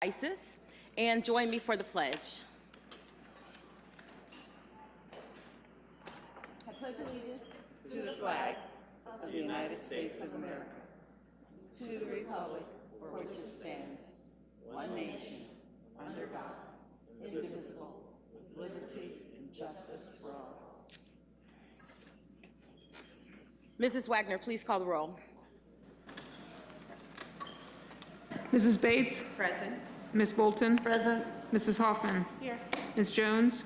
ISIS, and join me for the pledge. I pledge allegiance to the flag of the United States of America, to the republic for which it stands, one nation, under God, indivisible, with liberty and justice for all. Mrs. Wagner, please call the roll. Mrs. Bates? Present. Ms. Bolton? Present. Mrs. Hoffman? Here. Ms. Jones?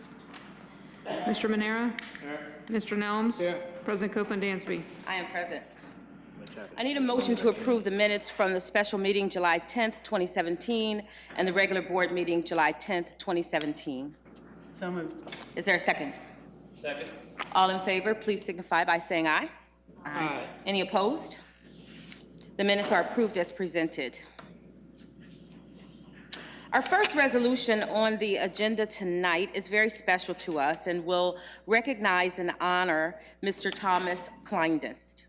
Mr. Manera? Here. Mr. Nelms? Here. President Copeland Dansby. I am present. I need a motion to approve the minutes from the special meeting July 10th, 2017, and the regular board meeting July 10th, 2017. So moved. Is there a second? Second. All in favor, please signify by saying aye. Aye. Any opposed? The minutes are approved as presented. Our first resolution on the agenda tonight is very special to us and will recognize and honor Mr. Thomas Kleindienst.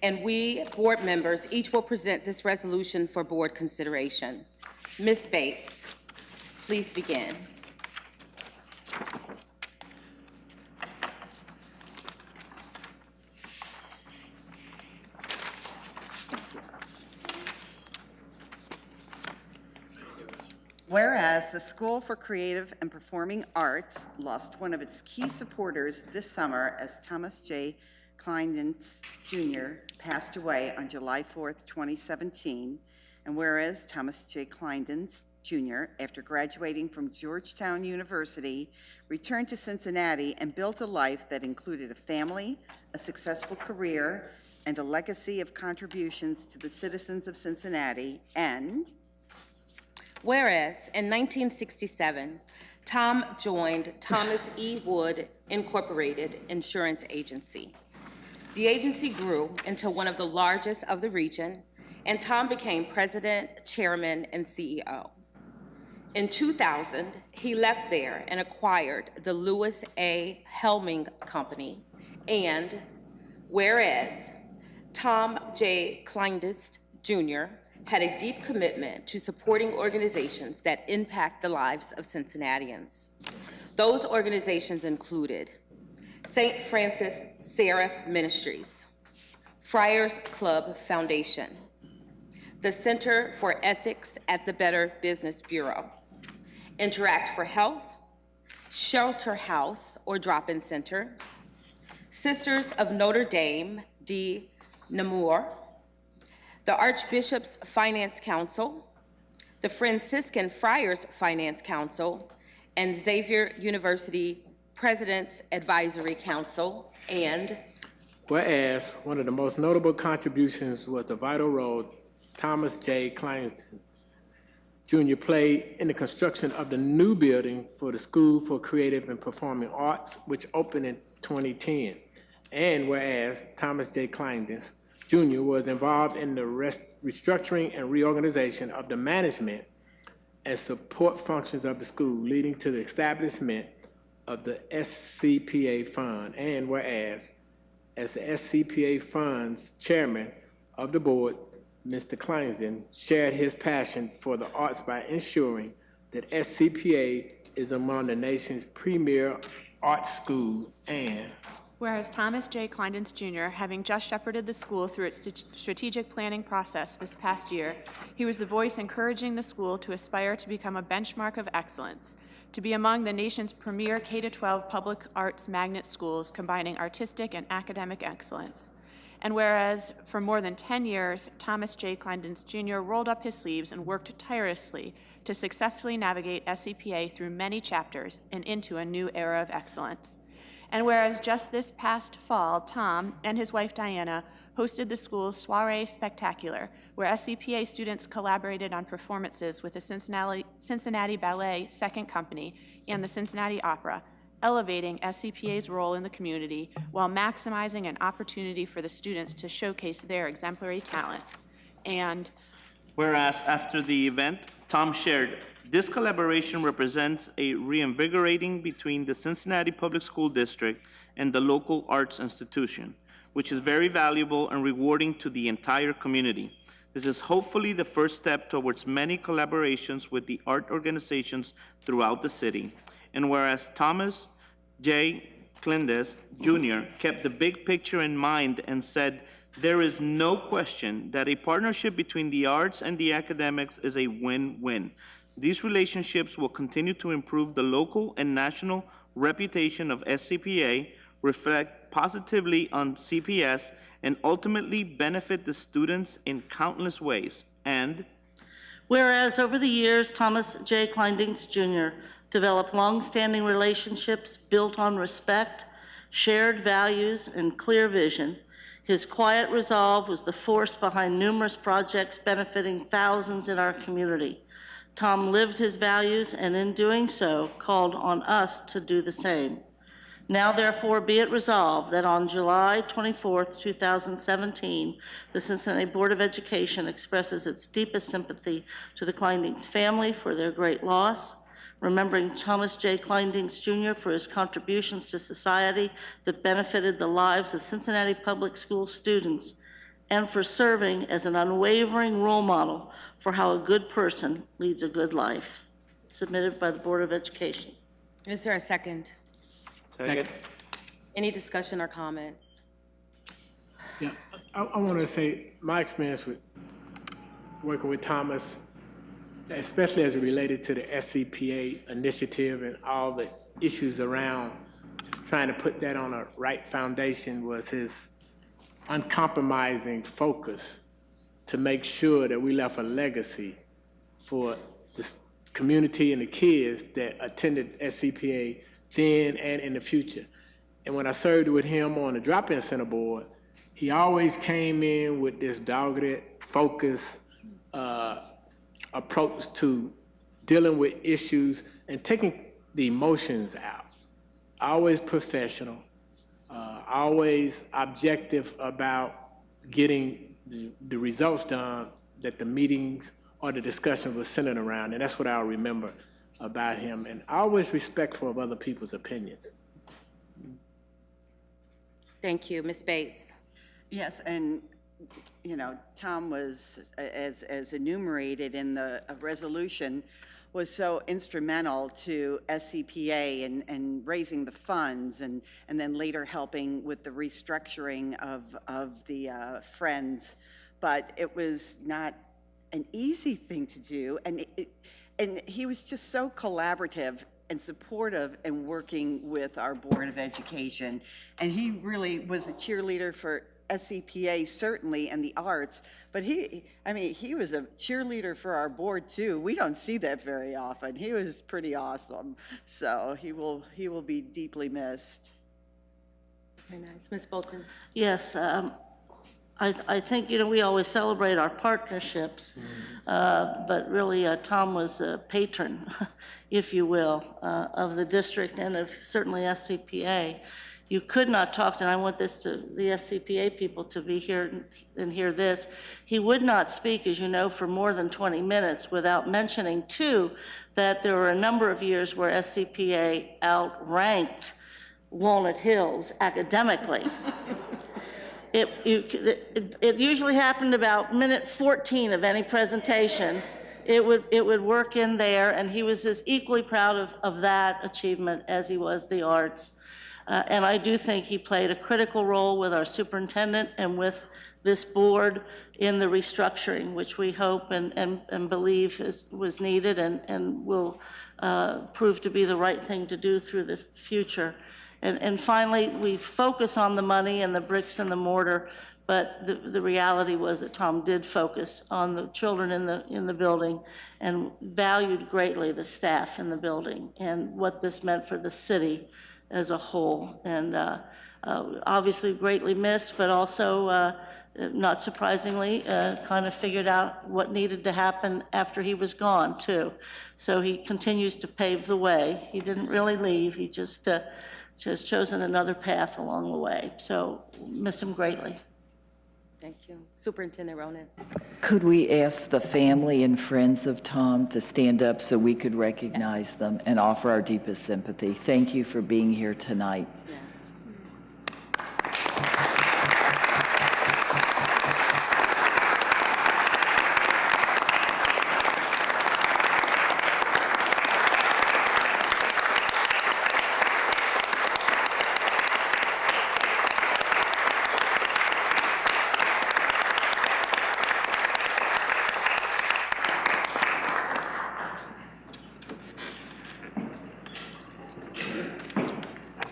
And we, board members, each will present this resolution for board consideration. Ms. Bates, please begin. Whereas the School for Creative and Performing Arts lost one of its key supporters this summer as Thomas J. Kleindienst Jr. passed away on July 4th, 2017, and whereas Thomas J. Kleindienst Jr., after graduating from Georgetown University, returned to Cincinnati and built a life that included a family, a successful career, and a legacy of contributions to the citizens of Cincinnati, and Whereas in 1967, Tom joined Thomas E. Wood Incorporated Insurance Agency. The agency grew into one of the largest of the region, and Tom became president, chairman, and CEO. In 2000, he left there and acquired the Lewis A. Helming Company, and whereas Tom J. Kleindienst Jr. had a deep commitment to supporting organizations that impact the lives of Cincinnatians. Those organizations included St. Francis Seraph Ministries, Friars Club Foundation, the Center for Ethics at the Better Business Bureau, Interact for Health, Shelter House or Drop-In Center, Sisters of Notre Dame de Namur, the Archbishop's Finance Council, the Franciscan Friars Finance Council, and Xavier University President's Advisory Council, and Whereas one of the most notable contributions was the vital role Thomas J. Kleindienst Jr. played in the construction of the new building for the School for Creative and Performing Arts, which opened in 2010. And whereas Thomas J. Kleindienst Jr. was involved in the restructuring and reorganization of the management and support functions of the school, leading to the establishment of the SCPA Fund. And whereas, as the SCPA Fund's chairman of the board, Mr. Kleindienst shared his passion for the arts by ensuring that SCPA is among the nation's premier arts schools. And whereas Thomas J. Kleindienst Jr., having just shepherded the school through its strategic planning process this past year, he was the voice encouraging the school to aspire to become a benchmark of excellence, to be among the nation's premier K-12 public arts magnet schools combining artistic and academic excellence. And whereas for more than 10 years, Thomas J. Kleindienst Jr. rolled up his sleeves and worked tirelessly to successfully navigate SCPA through many chapters and into a new era of excellence. And whereas just this past fall, Tom and his wife Diana hosted the school's Soiree Spectacular, where SCPA students collaborated on performances with the Cincinnati Ballet Second Company and the Cincinnati Opera, elevating SCPA's role in the community while maximizing an opportunity for the students to showcase their exemplary talents. And whereas after the event, Tom shared, this collaboration represents a reinvigorating between the Cincinnati Public School District and the local arts institution, which is very valuable and rewarding to the entire community. This is hopefully the first step towards many collaborations with the art organizations throughout the city. And whereas Thomas J. Clindis Jr. kept the big picture in mind and said, "There is no question that a partnership between the arts and the academics is a win-win. These relationships will continue to improve the local and national reputation of SCPA, reflect positively on CPS, and ultimately benefit the students in countless ways." And whereas over the years, Thomas J. Kleindienst Jr. developed long-standing relationships built on respect, shared values, and clear vision. His quiet resolve was the force behind numerous projects benefiting thousands in our community. Tom lived his values, and in doing so, called on us to do the same. Now therefore be it resolved that on July 24th, 2017, the Cincinnati Board of Education expresses its deepest sympathy to the Kleindienst family for their great loss, remembering Thomas J. Kleindienst Jr. for his contributions to society that benefited the lives of Cincinnati Public School students, and for serving as an unwavering role model for how a good person leads a good life. Submitted by the Board of Education. Is there a second? Second. Any discussion or comments? Yeah, I want to say my experience with working with Thomas, especially as it related to the SCPA initiative and all the issues around just trying to put that on a right foundation, was his uncompromising focus to make sure that we left a legacy for the community and the kids that attended SCPA then and in the future. And when I served with him on the drop-in center board, he always came in with this dogged, focused approach to dealing with issues and taking the emotions out. Always professional, always objective about getting the results done that the meetings or the discussion was centered around. And that's what I'll remember about him, and always respectful of other people's opinions. Thank you. Ms. Bates? Yes, and, you know, Tom was, as enumerated in the resolution, was so instrumental to SCPA and raising the funds, and then later helping with the restructuring of the Friends. But it was not an easy thing to do, and he was just so collaborative and supportive in working with our Board of Education. And he really was a cheerleader for SCPA, certainly, and the arts, but he was a cheerleader for our board too. We don't see that very often. He was pretty awesome. So he will be deeply missed. Very nice. Ms. Bolton? Yes, I think, we always celebrate our partnerships, but really Tom was a patron, if you will, of the district and of certainly SCPA. You could not talk to, and I want the SCPA people to be here and hear this, he would not speak, as you know, for more than 20 minutes without mentioning, too, that there were a number of years where SCPA outranked Walnut Hills academically. It usually happened about minute 14 of any presentation. It would work in there, and he was as equally proud of that achievement as he was the arts. And I do think he played a critical role with our superintendent and with this board in the restructuring, which we hope and believe was needed and will prove to be the right thing to do through the future. And finally, we focus on the money and the bricks and the mortar, but the reality was that Tom did focus on the children in the building and valued greatly the staff in the building and what this meant for the city as a whole. And obviously greatly missed, but also, not surprisingly, kind of figured out what needed to happen after he was gone, too. So he continues to pave the way. He didn't really leave. He just has chosen another path along the way. So miss him greatly. Thank you. Superintendent Ronan? Could we ask the family and friends of Tom to stand up so we could recognize them and offer our deepest sympathy? Thank you for being here tonight. Yes.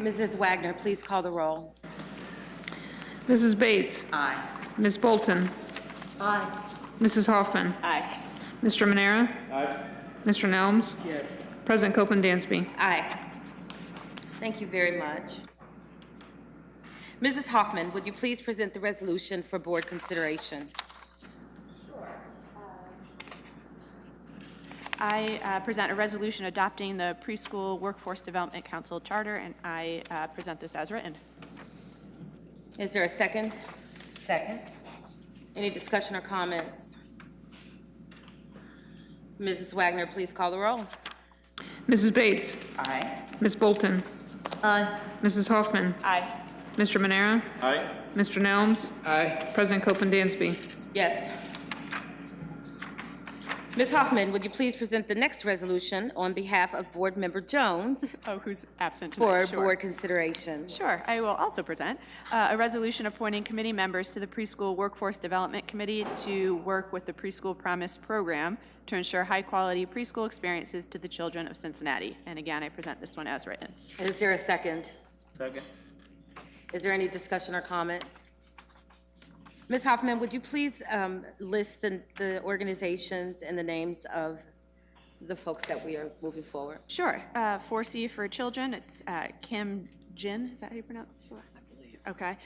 Mrs. Wagner, please call the roll. Mrs. Bates. Aye. Ms. Bolton. Aye. Mrs. Hoffman. Aye. Mr. Manera. Aye. Mr. Nelms. Yes. President Copeland Dansby. Aye. Thank you very much. Mrs. Hoffman, would you please present the resolution for board consideration? I present a resolution adopting the Preschool Workforce Development Council Charter, and I present this as written. Is there a second? Second? Any discussion or comments? Mrs. Wagner, please call the roll. Mrs. Bates. Aye. Ms. Bolton. Aye. Mrs. Hoffman. Aye. Mr. Manera. Aye. Mr. Nelms. Aye. President Copeland Dansby. Yes. Ms. Hoffman, would you please present the next resolution on behalf of Board Member Jones Oh, who's absent for tonight? Sure. board consideration? Sure. I will also present a resolution appointing committee members to the Preschool Workforce Development Committee to work with the Preschool Promise Program to ensure high-quality preschool experiences to the children of Cincinnati. And again, I present this one as written. Is there a second? Second. Is there any discussion or comments? Ms. Hoffman, would you please list the organizations and the names of the folks that we are moving forward? Sure. 4C for children, it's Kim Jin, is that how you pronounce it? I believe. Okay.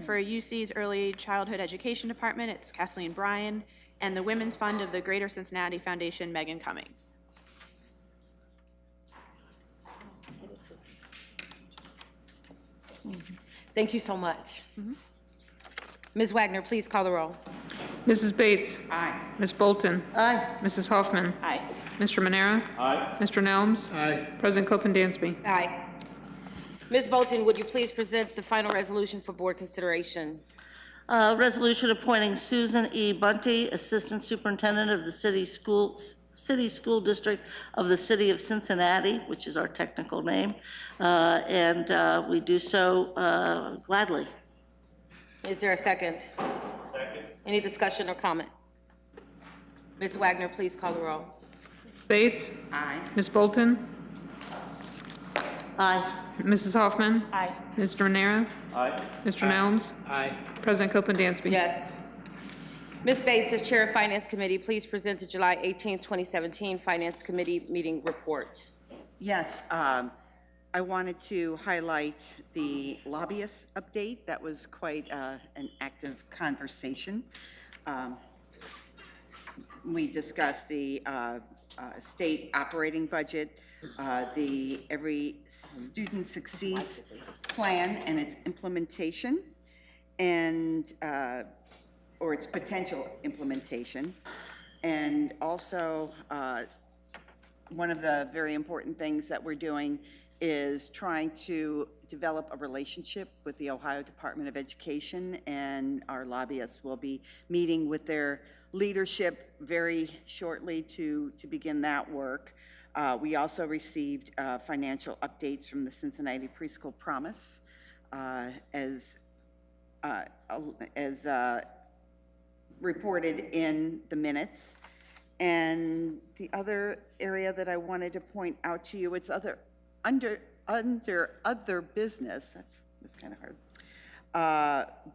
For UC's Early Childhood Education Department, it's Kathleen Bryan, and the Women's Fund of the Greater Cincinnati Foundation, Megan Cummings. Thank you so much. Ms. Wagner, please call the roll. Mrs. Bates. Aye. Ms. Bolton. Aye. Mrs. Hoffman. Aye. Mr. Manera. Aye. Mr. Nelms. Aye. President Copeland Dansby. Aye. Ms. Bolton, would you please present the final resolution for board consideration? Resolution appointing Susan E. Bunty, Assistant Superintendent of the City School District of the City of Cincinnati, which is our technical name, and we do so gladly. Is there a second? Second. Any discussion or comment? Ms. Wagner, please call the roll. Bates. Aye. Ms. Bolton. Aye. Mrs. Hoffman. Aye. Mr. Manera. Aye. Mr. Nelms. Aye. President Copeland Dansby. Yes. Ms. Bates, as Chair of Finance Committee, please present the July 18, 2017 Finance Committee meeting report. Yes, I wanted to highlight the lobbyist update. That was quite an active conversation. We discussed the state operating budget, the Every Student Succeeds plan and its implementation, and or its potential implementation, and also one of the very important things that we're doing is trying to develop a relationship with the Ohio Department of Education, and our lobbyists will be meeting with their leadership very shortly to begin that work. We also received financial updates from the Cincinnati Preschool Promise as reported in the minutes. And the other area that I wanted to point out to you, it's under other business, that's kind of hard.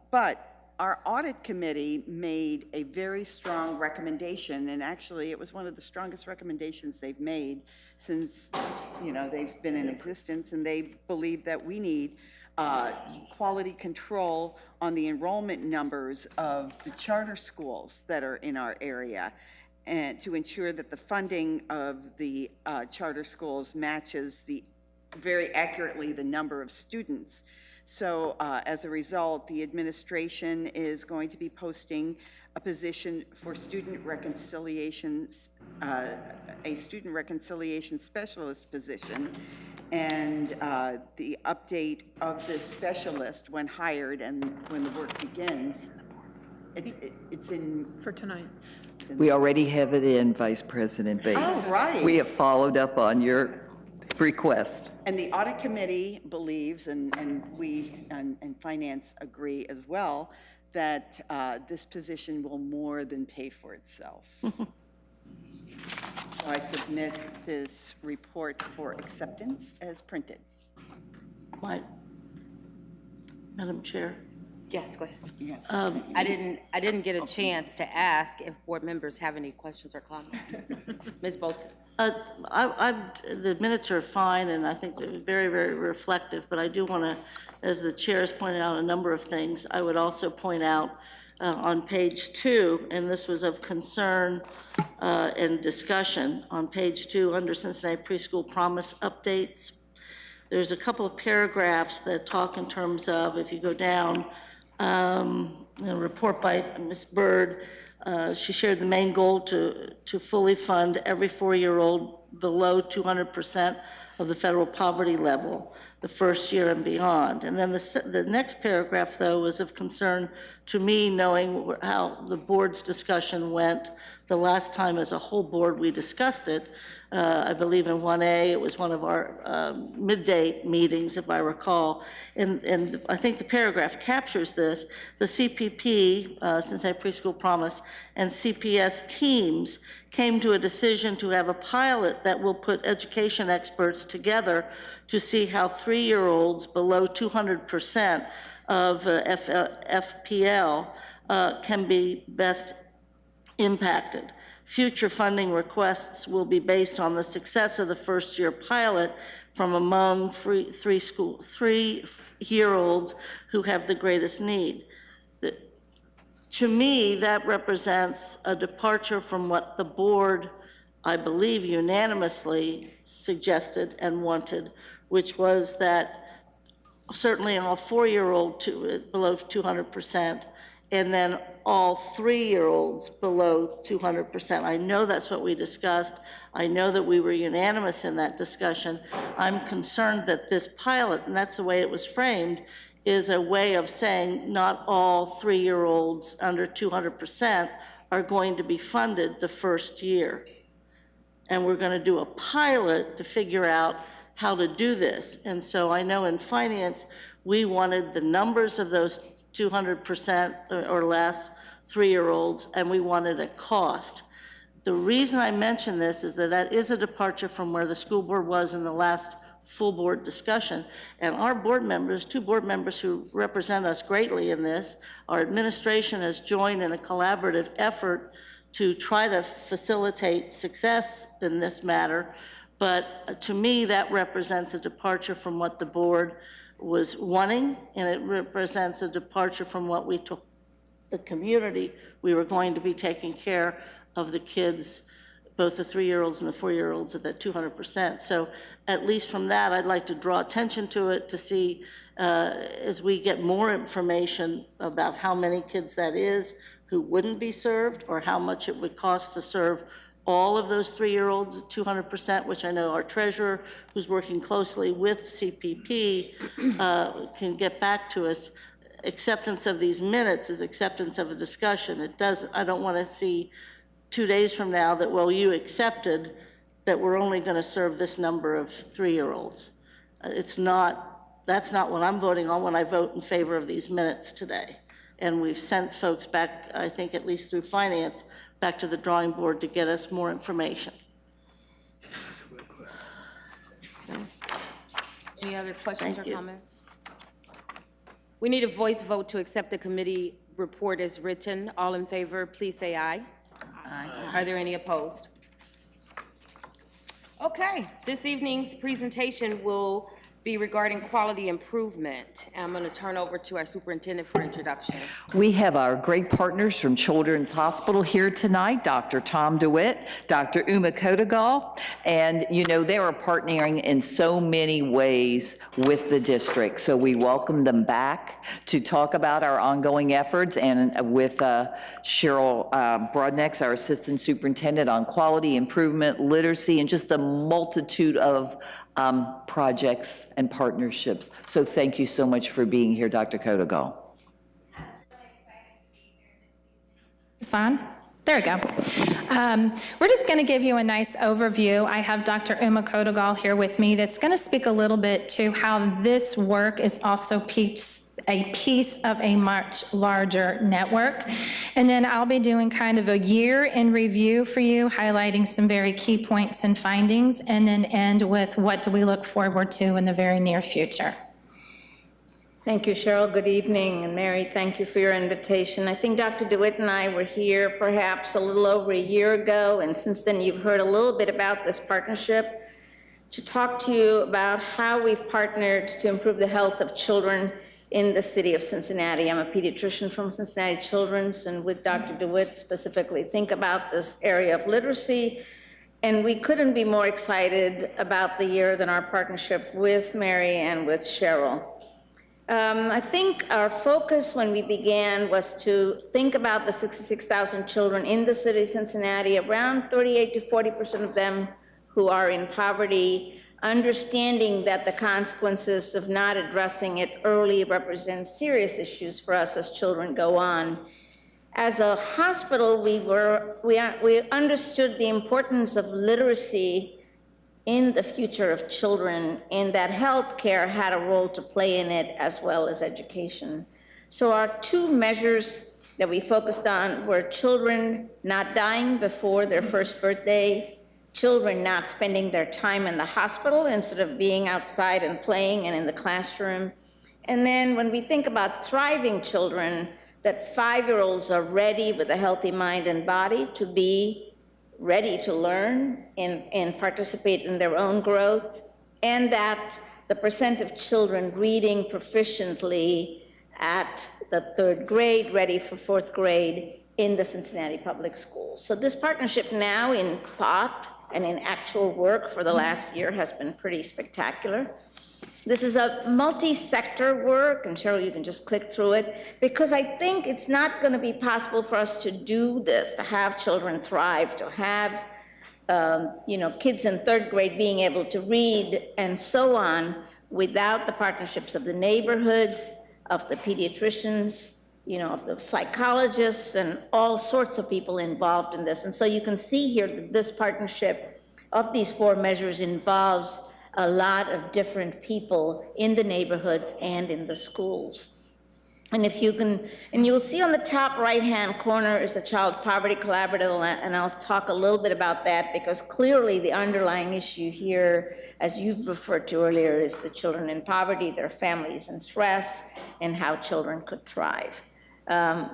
But our audit committee made a very strong recommendation, and actually it was one of the strongest recommendations they've made since, they've been in existence, and they believe that we need quality control on the enrollment numbers of the charter schools that are in our area, and to ensure that the funding of the charter schools matches very accurately the number of students. So as a result, the administration is going to be posting a position for student reconciliations, a student reconciliation specialist position, and the update of this specialist when hired and when the work begins, it's in... For tonight. We already have it in, Vice President Bates. Oh, right. We have followed up on your request. And the audit committee believes, and we and finance agree as well, that this position will more than pay for itself. So I submit this report for acceptance as printed. Madam Chair. Yes, go ahead. Yes. I didn't get a chance to ask if board members have any questions or comments. Ms. Bolton? The minutes are fine, and I think they're very, very reflective, but I do want to, as the chair has pointed out a number of things, I would also point out on page 2, and this was of concern and discussion, on page 2, under Cincinnati Preschool Promise Updates, there's a couple of paragraphs that talk in terms of, if you go down, a report by Ms. Bird, she shared the main goal to fully fund every 4-year-old below 200% of the federal poverty level the first year and beyond. And then the next paragraph, though, was of concern to me, knowing how the board's discussion went the last time as a whole board we discussed it. I believe in 1A, it was one of our midday meetings, if I recall. And I think the paragraph captures this. The CPP, Cincinnati Preschool Promise, and CPS teams came to a decision to have a pilot that will put education experts together to see how 3-year-olds below 200% of FPL can be best impacted. Future funding requests will be based on the success of the first-year pilot from among 3-year-olds who have the greatest need. To me, that represents a departure from what the board, I believe, unanimously suggested and wanted, which was that certainly all 4-year-olds below 200%, and then all 3-year-olds below 200%. I know that's what we discussed. I know that we were unanimous in that discussion. I'm concerned that this pilot, and that's the way it was framed, is a way of saying not all 3-year-olds under 200% are going to be funded the first year. And we're going to do a pilot to figure out how to do this. And so I know in finance, we wanted the numbers of those 200% or less 3-year-olds, and we wanted a cost. The reason I mention this is that that is a departure from where the school board was in the last full board discussion. And our board members, 2 board members who represent us greatly in this, our administration has joined in a collaborative effort to try to facilitate success in this matter. But to me, that represents a departure from what the board was wanting, and it represents a departure from what we took the community. We were going to be taking care of the kids, both the 3-year-olds and the 4-year-olds at that 200%. So at least from that, I'd like to draw attention to it to see as we get more information about how many kids that is who wouldn't be served, or how much it would cost to serve all of those 3-year-olds at 200%, which I know our treasurer, who's working closely with CPP, can get back to us. Acceptance of these minutes is acceptance of a discussion. I don't want to see 2 days from now that, well, you accepted that we're only going to serve this number of 3-year-olds. That's not what I'm voting on when I vote in favor of these minutes today. And we've sent folks back, I think at least through finance, back to the drawing board to get us more information. Any other questions or Thank you. comments? We need a voice vote to accept the committee report as written. All in favor, please say aye. Aye. Are there any opposed? Okay, this evening's presentation will be regarding quality improvement. I'm going to turn over to our superintendent for introduction. We have our great partners from Children's Hospital here tonight, Dr. Tom DeWitt, Dr. Uma Kodagal, and you know, they are partnering in so many ways with the district. So we welcome them back to talk about our ongoing efforts, and with Cheryl Broadnex, our assistant superintendent, on quality improvement, literacy, and just a multitude of projects and partnerships. So thank you so much for being here, Dr. Kodagal. On? There we go. We're just going to give you a nice overview. I have Dr. Uma Kodagal here with me that's going to speak a little bit to how this work is also a piece of a much larger network. And then I'll be doing kind of a year in review for you, highlighting some very key points and findings, and then end with what do we look forward to in the very near future. Thank you, Cheryl. Good evening. And Mary, thank you for your invitation. I think Dr. DeWitt and I were here perhaps a little over a year ago, and since then you've heard a little bit about this partnership to talk to you about how we've partnered to improve the health of children in the city of Cincinnati. I'm a pediatrician from Cincinnati Children's, and with Dr. DeWitt specifically think about this area of literacy. And we couldn't be more excited about the year than our partnership with Mary and with Cheryl. I think our focus when we began was to think about the 66,000 children in the city of Cincinnati, around 38 to 40% of them who are in poverty, understanding that the consequences of not addressing it early represent serious issues for us as children go on. As a hospital, we understood the importance of literacy in the future of children, and that healthcare had a role to play in it as well as education. So our two measures that we focused on were children not dying before their first birthday, children not spending their time in the hospital instead of being outside and playing and in the classroom. And then when we think about thriving children, that 5-year-olds are ready with a healthy mind and body to be ready to learn and participate in their own growth, and that the percent of children reading proficiently at the 3rd grade, ready for 4th grade in the Cincinnati Public Schools. So this partnership now in thought and in actual work for the last year has been pretty spectacular. This is a multi-sector work, and Cheryl, you can just click through it, because I think it's not going to be possible for us to do this, to have children thrive, to have kids in 3rd grade being able to read and so on, without the partnerships of the neighborhoods, of the pediatricians, of the psychologists, and all sorts of people involved in this. And so you can see here that this partnership of these 4 measures involves a lot of different people in the neighborhoods and in the schools. And if you can, and you'll see on the top right-hand corner is the Child Poverty Collaborative, and I'll talk a little bit about that, because clearly the underlying issue here, as you've referred to earlier, is the children in poverty, their families in stress, and how children could thrive. You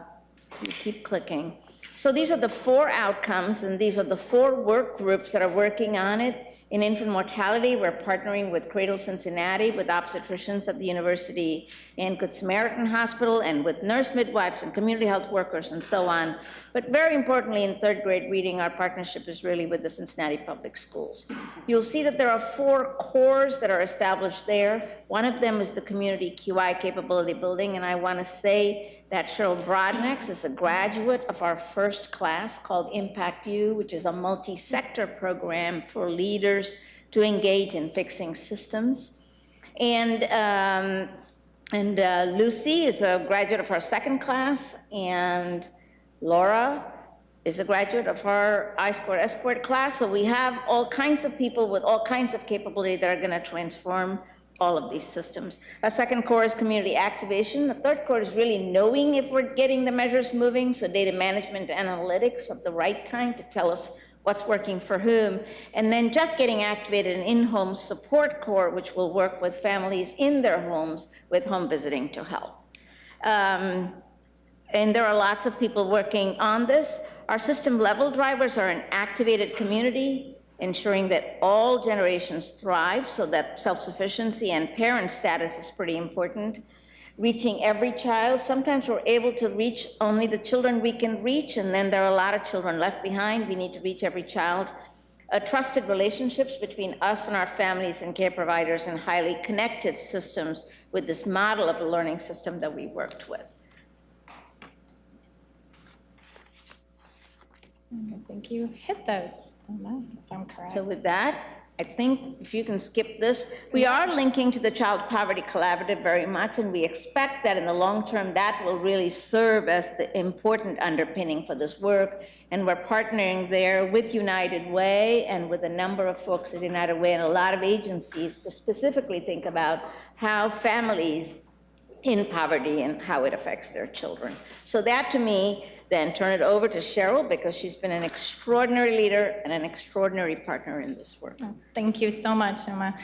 keep clicking. So these are the 4 outcomes, and these are the 4 work groups that are working on it. In infant mortality, we're partnering with Cradle Cincinnati, with obstetricians at the university and Good Samaritan Hospital, and with nurse midwives and community health workers and so on. But very importantly, in 3rd grade reading, our partnership is really with the Cincinnati Public Schools. You'll see that there are 4 cores that are established there. One of them is the community QI capability building, and I want to say that Cheryl Brodnex is a graduate of our first class called Impact U, which is a multi-sector program for leaders to engage in fixing systems. And Lucy is a graduate of our second class, and Laura is a graduate of our I-squared S-squared class. So we have all kinds of people with all kinds of capability that are going to transform all of these systems. Our second core is community activation. The 3rd core is really knowing if we're getting the measures moving, so data management and analytics of the right kind to tell us what's working for whom. And then just getting activated an in-home support core, which will work with families in their homes with home visiting to help. And there are lots of people working on this. Our system level drivers are an activated community, ensuring that all generations thrive, so that self-sufficiency and parent status is pretty important. Reaching every child. Sometimes we're able to reach only the children we can reach, and then there are a lot of children left behind. We need to reach every child. Trusted relationships between us and our families and care providers, and highly connected systems with this model of a learning system that we worked with. I think you hit those. I don't know if I'm correct. So with that, I think if you can skip this, we are linking to the Child Poverty Collaborative very much, and we expect that in the long term, that will really serve as the important underpinning for this work. And we're partnering there with United Way and with a number of folks at United Way and a lot of agencies to specifically think about how families in poverty and how it affects their children. So that, to me, then turn it over to Cheryl because she's been an extraordinary leader and an extraordinary partner in this work. Thank you so much, Emma.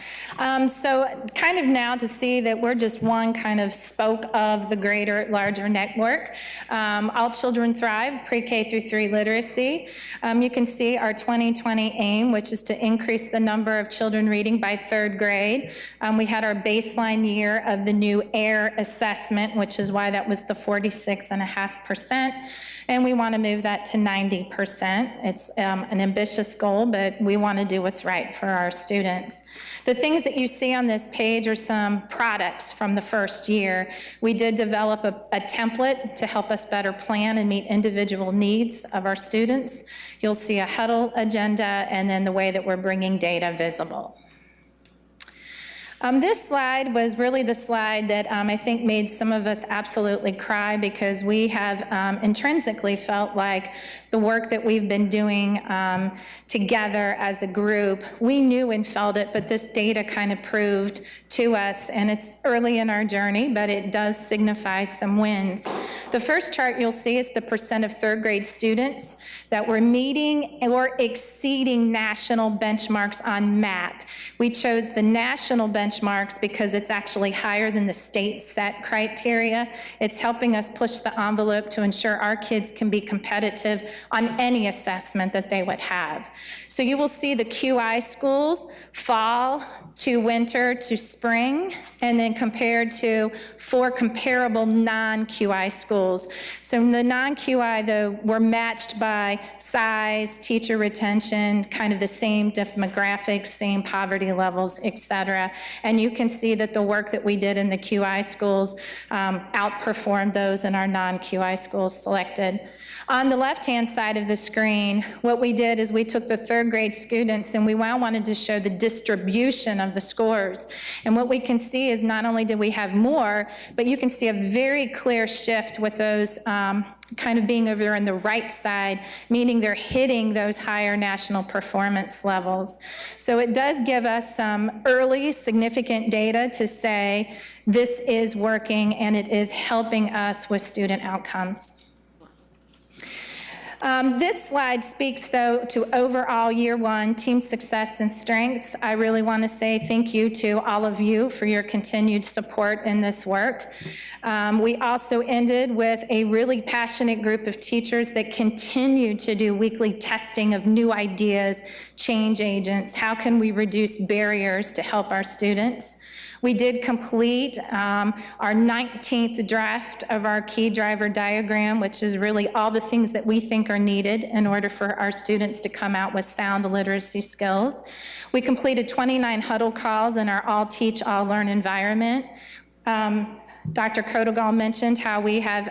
So kind of now to see that we're just one kind of spoke of the greater, larger network. All Children Thrive, pre-K through 3 literacy. You can see our 2020 aim, which is to increase the number of children reading by 3rd grade. We had our baseline year of the new AIR assessment, which is why that was the 46.5%. And we want to move that to 90%. It's an ambitious goal, but we want to do what's right for our students. The things that you see on this page are some products from the first year. We did develop a template to help us better plan and meet individual needs of our students. You'll see a huddle agenda and then the way that we're bringing data visible. This slide was really the slide that I think made some of us absolutely cry because we have intrinsically felt like the work that we've been doing together as a group, we knew and felt it, but this data kind of proved to us, and it's early in our journey, but it does signify some wins. The first chart you'll see is the percent of 3rd grade students that were meeting or exceeding national benchmarks on MAP. We chose the national benchmarks because it's actually higher than the state set criteria. It's helping us push the envelope to ensure our kids can be competitive on any assessment that they would have. So you will see the QI schools fall to winter to spring, and then compared to 4 comparable non-QI schools. So in the non-QI, though, we're matched by size, teacher retention, kind of the same demographics, same poverty levels, et cetera. And you can see that the work that we did in the QI schools outperformed those in our non-QI schools selected. On the left-hand side of the screen, what we did is we took the 3rd grade students and we wanted to show the distribution of the scores. And what we can see is not only did we have more, but you can see a very clear shift with those kind of being over on the right side, meaning they're hitting those higher national performance levels. So it does give us some early significant data to say this is working and it is helping us with student outcomes. This slide speaks, though, to overall year 1 team success and strengths. I really want to say thank you to all of you for your continued support in this work. We also ended with a really passionate group of teachers that continue to do weekly testing of new ideas, change agents. How can we reduce barriers to help our students? We did complete our 19th draft of our key driver diagram, which is really all the things that we think are needed in order for our students to come out with sound literacy skills. We completed 29 huddle calls in our all teach, all learn environment. Dr. Kodegal mentioned how we have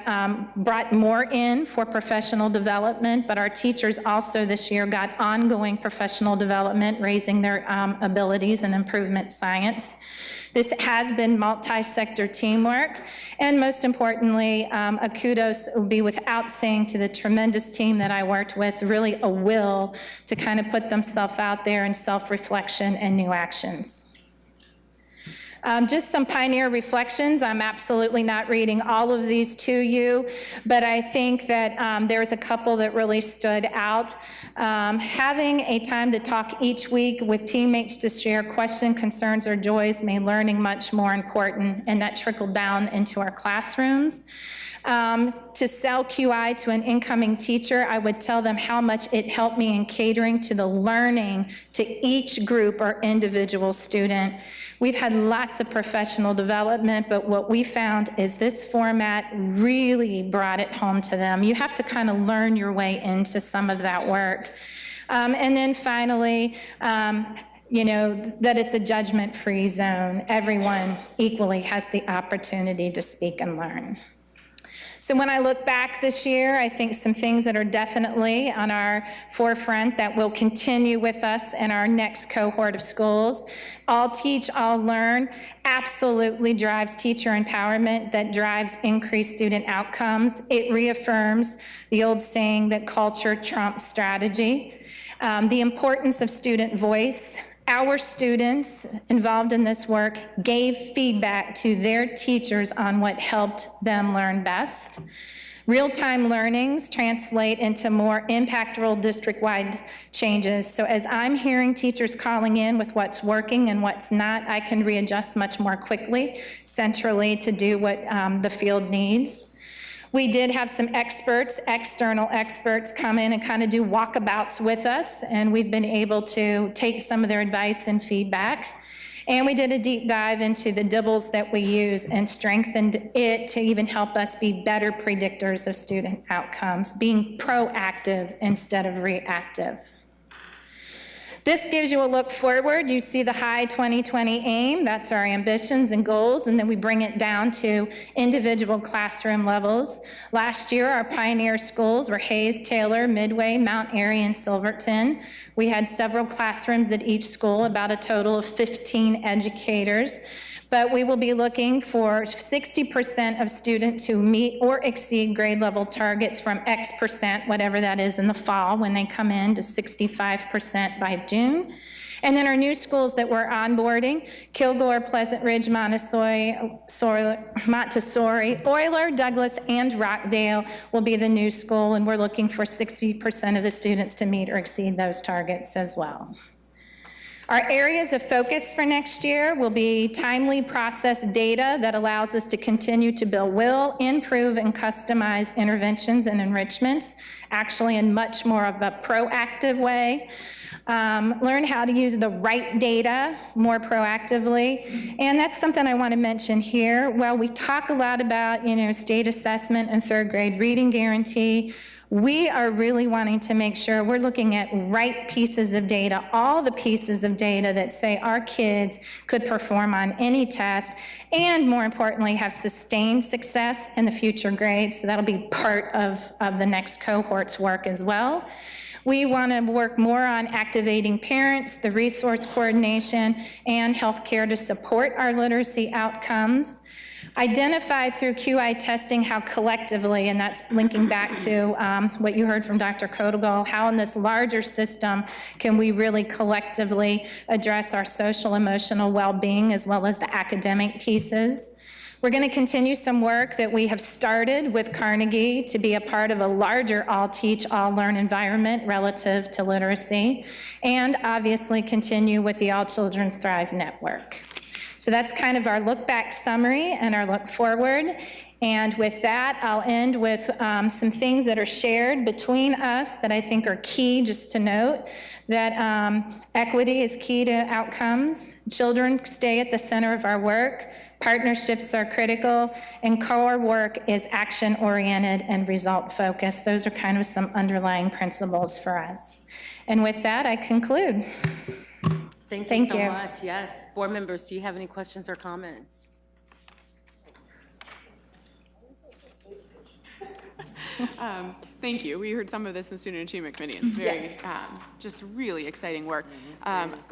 brought more in for professional development, but our teachers also this year got ongoing professional development, raising their abilities and improvement science. This has been multi-sector teamwork, and most importantly, a kudos would be without saying to the tremendous team that I worked with, really a will to kind of put themselves out there in self-reflection and new actions. Just some pioneer reflections. I'm absolutely not reading all of these to you, but I think that there's a couple that really stood out. Having a time to talk each week with teammates to share questions, concerns, or joys made learning much more important, and that trickled down into our classrooms. To sell QI to an incoming teacher, I would tell them how much it helped me in catering to the learning to each group or individual student. We've had lots of professional development, but what we found is this format really brought it home to them. You have to kind of learn your way into some of that work. And then finally, you know, that it's a judgment-free zone. Everyone equally has the opportunity to speak and learn. So when I look back this year, I think some things that are definitely on our forefront that will continue with us in our next cohort of schools. All Teach, All Learn absolutely drives teacher empowerment, that drives increased student outcomes. It reaffirms the old saying that culture trumps strategy. The importance of student voice. Our students involved in this work gave feedback to their teachers on what helped them learn best. Real-time learnings translate into more impactful district-wide changes. So as I'm hearing teachers calling in with what's working and what's not, I can readjust much more quickly centrally to do what the field needs. We did have some experts, external experts, come in and kind of do walkabouts with us, and we've been able to take some of their advice and feedback. And we did a deep dive into the DIBELS that we use and strengthened it to even help us be better predictors of student outcomes, being proactive instead of reactive. This gives you a look forward. You see the high 2020 aim, that's our ambitions and goals, and then we bring it down to individual classroom levels. Last year, our pioneer schools were Hayes, Taylor, Midway, Mount Airy, and Silverton. We had several classrooms at each school, about a total of 15 educators. But we will be looking for 60% of students who meet or exceed grade level targets from X%, whatever that is in the fall when they come in, to 65% by June. And then our new schools that we're onboarding, Kilgore, Pleasant Ridge, Montessori, Euler, Douglas, and Rockdale will be the new school, and we're looking for 60% of the students to meet or exceed those targets as well. Our areas of focus for next year will be timely processed data that allows us to continue to build, will improve, and customize interventions and enrichments, actually in much more of a proactive way. Learn how to use the right data more proactively. And that's something I want to mention here. While we talk a lot about, state assessment and third grade reading guarantee, we are really wanting to make sure we're looking at right pieces of data, all the pieces of data that say our kids could perform on any test, and more importantly, have sustained success in the future grades. So that'll be part of the next cohort's work as well. We want to work more on activating parents, the resource coordination, and healthcare to support our literacy outcomes. Identify through QI testing how collectively, and that's linking back to what you heard from Dr. Kodegal, how in this larger system can we really collectively address our social emotional well-being as well as the academic pieces. We're going to continue some work that we have started with Carnegie to be a part of a larger all teach, all learn environment relative to literacy, and obviously continue with the All Children's Thrive Network. So that's kind of our look back summary and our look forward. And with that, I'll end with some things that are shared between us that I think are key, just to note that equity is key to outcomes. Children stay at the center of our work. Partnerships are critical, and core work is action-oriented and result-focused. Those are kind of some underlying principles for us. And with that, I conclude. Thank you so much. Yes. Board members, do you have any questions or comments? Thank you. We heard some of this in Student Achievement Committee. It's very, just really exciting work.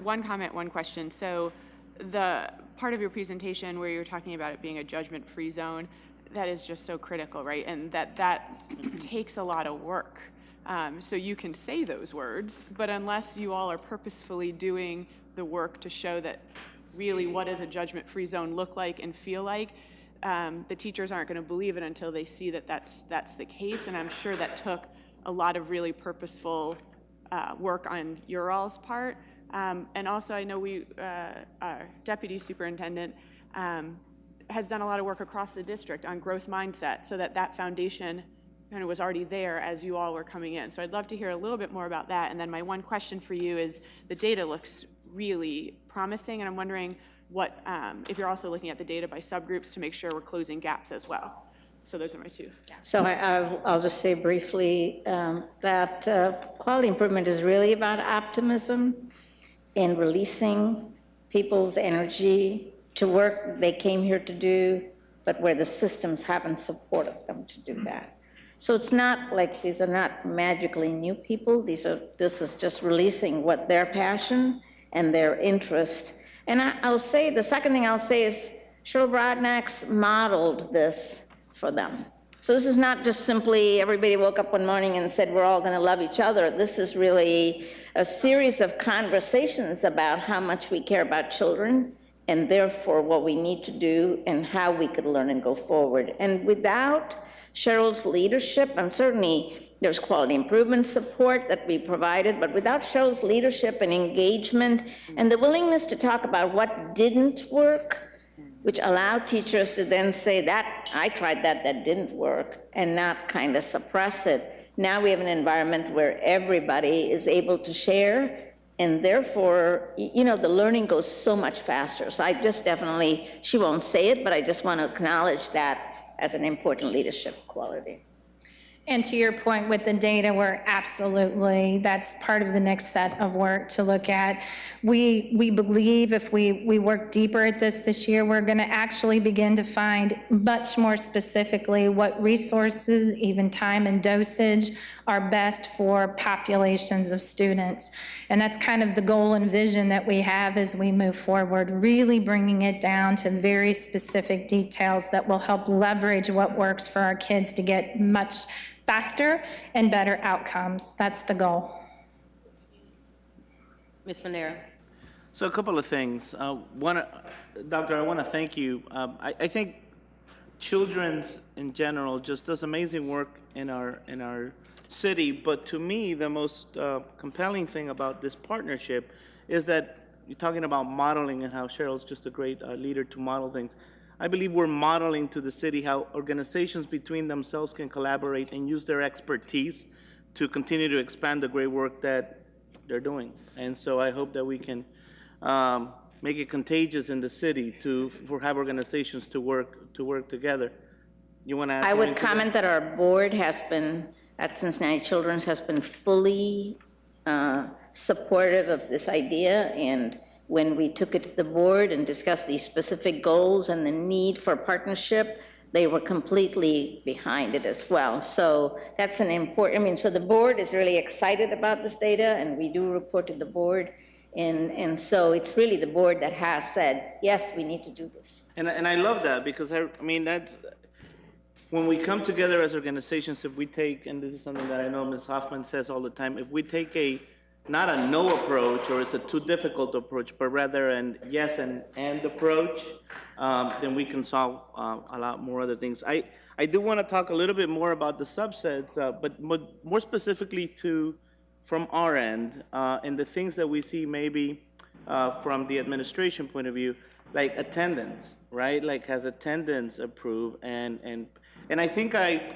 One comment, one question. So the part of your presentation where you were talking about it being a judgment-free zone, that is just so critical, right? And that takes a lot of work. So you can say those words, but unless you all are purposefully doing the work to show that really what does a judgment-free zone look like and feel like, the teachers aren't going to believe it until they see that that's the case. And I'm sure that took a lot of really purposeful work on your all's part. And also, I know our deputy superintendent has done a lot of work across the district on growth mindset, so that foundation kind of was already there as you all were coming in. So I'd love to hear a little bit more about that. And then my one question for you is, the data looks really promising, and I'm wondering what, if you're also looking at the data by subgroups to make sure we're closing gaps as well. So those are my two. So I'll just say briefly that quality improvement is really about optimism and releasing people's energy to work they came here to do, but where the systems haven't supported them to do that. So it's not like these are not magically new people. This is just releasing what their passion and their interest. And I'll say, the second thing I'll say is Cheryl Brodnax modeled this for them. So this is not just simply everybody woke up one morning and said, we're all gonna love each other. This is really a series of conversations about how much we care about children and therefore what we need to do and how we could learn and go forward. And without Cheryl's leadership, and certainly there's quality improvement support that we provided, but without Cheryl's leadership and engagement and the willingness to talk about what didn't work, which allowed teachers to then say that, I tried that, that didn't work, and not kind of suppress it. Now we have an environment where everybody is able to share, and therefore, you know, the learning goes so much faster. So I just definitely, she won't say it, but I just want to acknowledge that as an important leadership quality. And to your point with the data, we're absolutely, that's part of the next set of work to look at. We believe if we work deeper at this year, we're going to actually begin to find much more specifically what resources, even time and dosage, are best for populations of students. And that's kind of the goal and vision that we have as we move forward, really bringing it down to very specific details that will help leverage what works for our kids to get much faster and better outcomes. That's the goal. Ms. Manera. So a couple of things. Doctor, I want to thank you. I think children's in general just does amazing work in our city, but to me, the most compelling thing about this partnership is that you're talking about modeling and how Cheryl's just a great leader to model things. I believe we're modeling to the city how organizations between themselves can collaborate and use their expertise to continue to expand the great work that they're doing. And so I hope that we can make it contagious in the city for have organizations to work together. You want to add? I would comment that our board has been, at Cincinnati Children's, has been fully supportive of this idea, and when we took it to the board and discussed these specific goals and the need for partnership, they were completely behind it as well. So that's an important, I mean, so the board is really excited about this data, and we do report to the board. And so it's really the board that has said, yes, we need to do this. And I love that, because I mean, that's, when we come together as organizations, if we take, and this is something that I know Ms. Hoffman says all the time, if we take not a no approach, or it's a too difficult approach, but rather an yes and approach, then we can solve a lot more other things. I do want to talk a little bit more about the subsets, but more specifically from our end, and the things that we see maybe from the administration point of view, like attendance, right? Like, has attendance improved? And I think I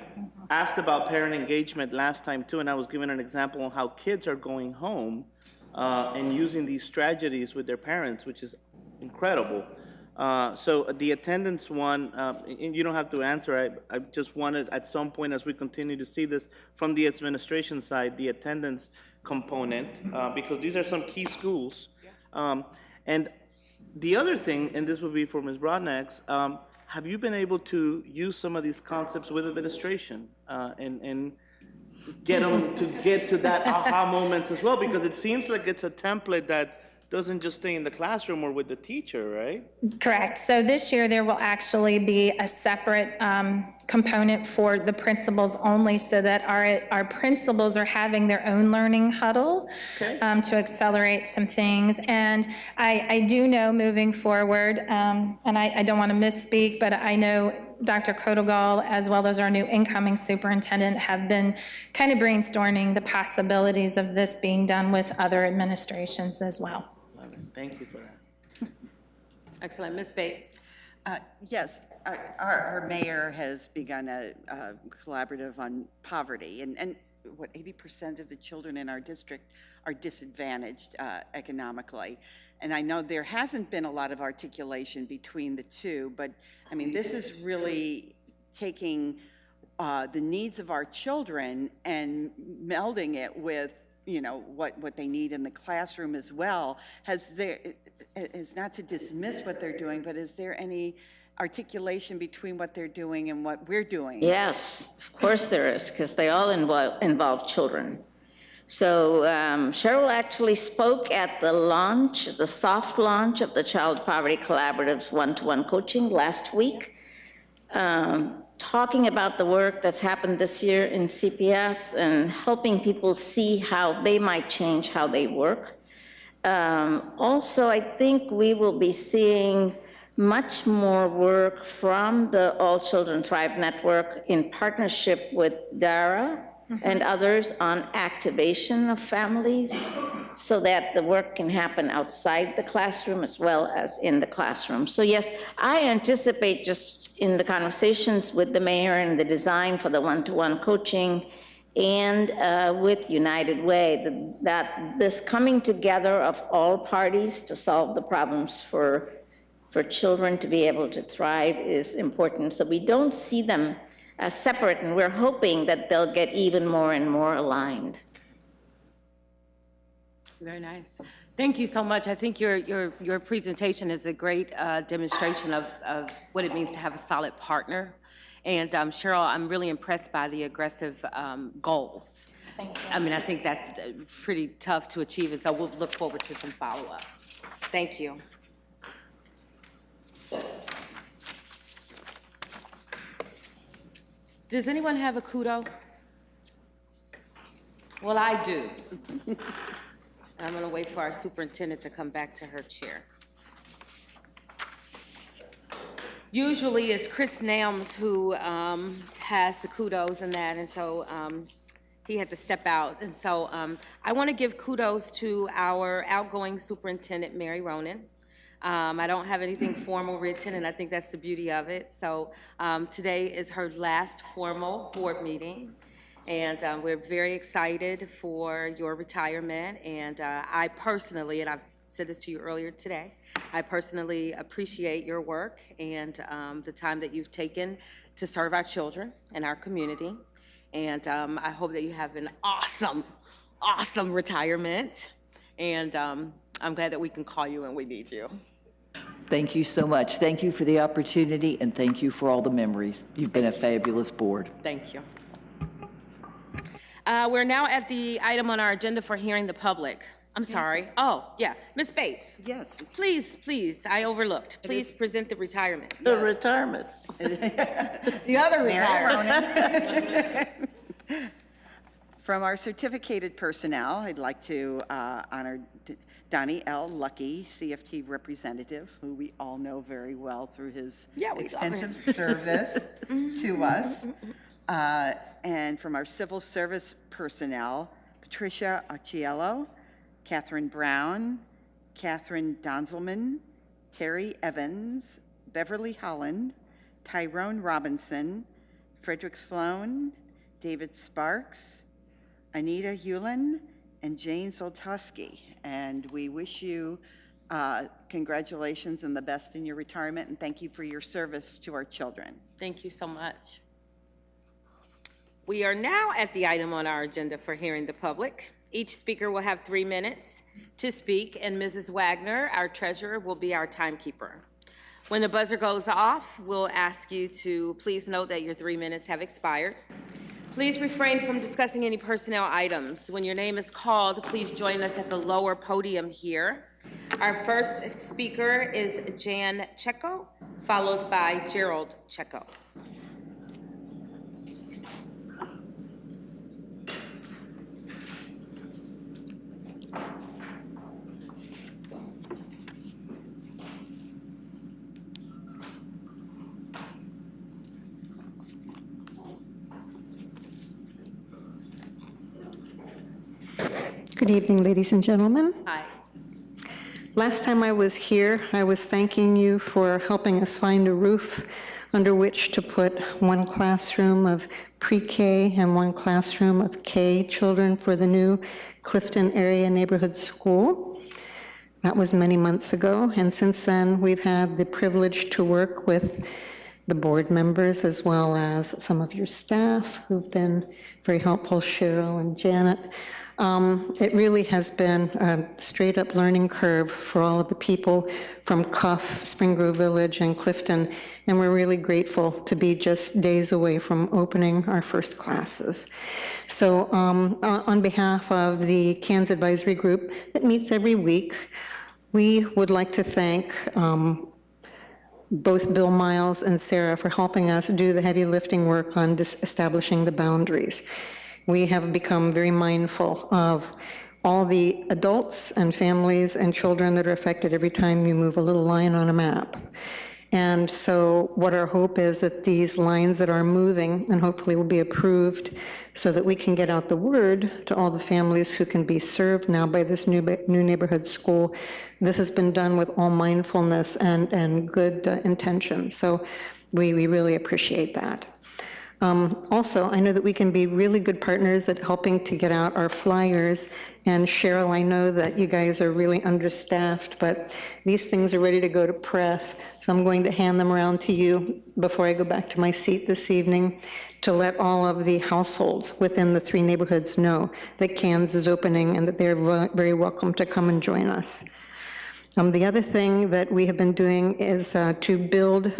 asked about parent engagement last time too, and I was given an example on how kids are going home and using these strategies with their parents, which is incredible. So the attendance one, and you don't have to answer, I just wanted at some point as we continue to see this from the administration side, the attendance component, because these are some key schools. And the other thing, and this would be for Ms. Broadnax, have you been able to use some of these concepts with administration and get them to get to that aha moments as well? Because it seems like it's a template that doesn't just stay in the classroom or with the teacher, right? Correct. So this year, there will actually be a separate component for the principals only, so that our principals are having their own learning huddle to accelerate some things. And I do know moving forward, and I don't want to misspeak, but I know Dr. Kotogal, as well as our new incoming superintendent, have been kind of brainstorming the possibilities of this being done with other administrations as well. Thank you for that. Excellent. Ms. Bates. Yes, our mayor has begun a collaborative on poverty, and what, 80% of the children in our district are disadvantaged economically. And I know there hasn't been a lot of articulation between the two, but I mean, this is really taking the needs of our children and melding it with, you know, what they need in the classroom as well. Is not to dismiss what they're doing, but is there any articulation between what they're doing and what we're doing? Yes, of course there is, because they all involve children. So Cheryl actually spoke at the launch, the soft launch of the Child Poverty Collaborative's one-to-one coaching last week, talking about the work that's happened this year in CPS and helping people see how they might change how they work. Also, I think we will be seeing much more work from the All Children Thrive Network in partnership with DARA and others on activation of families so that the work can happen outside the classroom as well as in the classroom. So yes, I anticipate just in the conversations with the mayor and the design for the one-to-one coaching and with United Way, that this coming together of all parties to solve the problems for children to be able to thrive is important. So we don't see them as separate, and we're hoping that they'll get even more and more aligned. Very nice. Thank you so much. I think your presentation is a great demonstration of what it means to have a solid partner. And Cheryl, I'm really impressed by the aggressive goals. Thank you. I mean, I think that's pretty tough to achieve, and so we'll look forward to some follow-up. Thank you. Does anyone have a kudo? Well, I do. I'm going to wait for our superintendent to come back to her chair. Usually it's Chris Nams who has the kudos and that, and so he had to step out. And so I want to give kudos to our outgoing superintendent, Mary Ronan. I don't have anything formal written, and I think that's the beauty of it. So today is her last formal board meeting, and we're very excited for your retirement. And I personally, and I've said this to you earlier today, I personally appreciate your work and the time that you've taken to serve our children and our community. And I hope that you have an awesome, awesome retirement. And I'm glad that we can call you when we need you. Thank you so much. Thank you for the opportunity, and thank you for all the memories. You've been a fabulous board. Thank you. We're now at the item on our agenda for hearing the public. I'm sorry. Oh, yeah. Ms. Bates. Yes. Please, I overlooked. Please present the retirements. The retirements. The other retirement. From our certificated personnel, I'd like to honor Donnie L. Lucky, CFT representative, who we all know very well through his extensive service to us. And from our civil service personnel, Patricia Acciello, Catherine Brown, Catherine Donzelman, Terry Evans, Beverly Holland, Tyrone Robinson, Frederick Sloan, David Sparks, Anita Hewlin, and Jane Zoltowski. And we wish you congratulations and the best in your retirement, and thank you for your service to our children. Thank you so much. We are now at the item on our agenda for hearing the public. Each speaker will have 3 minutes to speak, and Mrs. Wagner, our treasurer, will be our timekeeper. When the buzzer goes off, we'll ask you to please note that your 3 minutes have expired. Please refrain from discussing any personnel items. When your name is called, please join us at the lower podium here. Our first speaker is Jan Checo, followed by Gerald Checo. Good evening, ladies and gentlemen. Hi. Last time I was here, I was thanking you for helping us find a roof under which to put one classroom of pre-K and one classroom of K children for the new Clifton Area Neighborhood School. That was many months ago, and since then, we've had the privilege to work with the board members as well as some of your staff who've been very helpful, Cheryl and Janet. It really has been a straight-up learning curve for all of the people from Cuff, Spring Grove Village, and Clifton, and we're really grateful to be just days away from opening our first classes. So on behalf of the CANS Advisory Group that meets every week, we would like to thank both Bill Miles and Sarah for helping us do the heavy lifting work on establishing the boundaries. We have become very mindful of all the adults and families and children that are affected every time you move a little line on a map. And so what our hope is that these lines that are moving and hopefully will be approved so that we can get out the word to all the families who can be served now by this new neighborhood school. This has been done with all mindfulness and good intention. So we really appreciate that. Also, I know that we can be really good partners at helping to get out our flyers. And Cheryl, I know that you guys are really understaffed, but these things are ready to go to press. So I'm going to hand them around to you before I go back to my seat this evening to let all of the households within the 3 neighborhoods know that CANS is opening and that they're very welcome to come and join us. The other thing that we have been doing is to build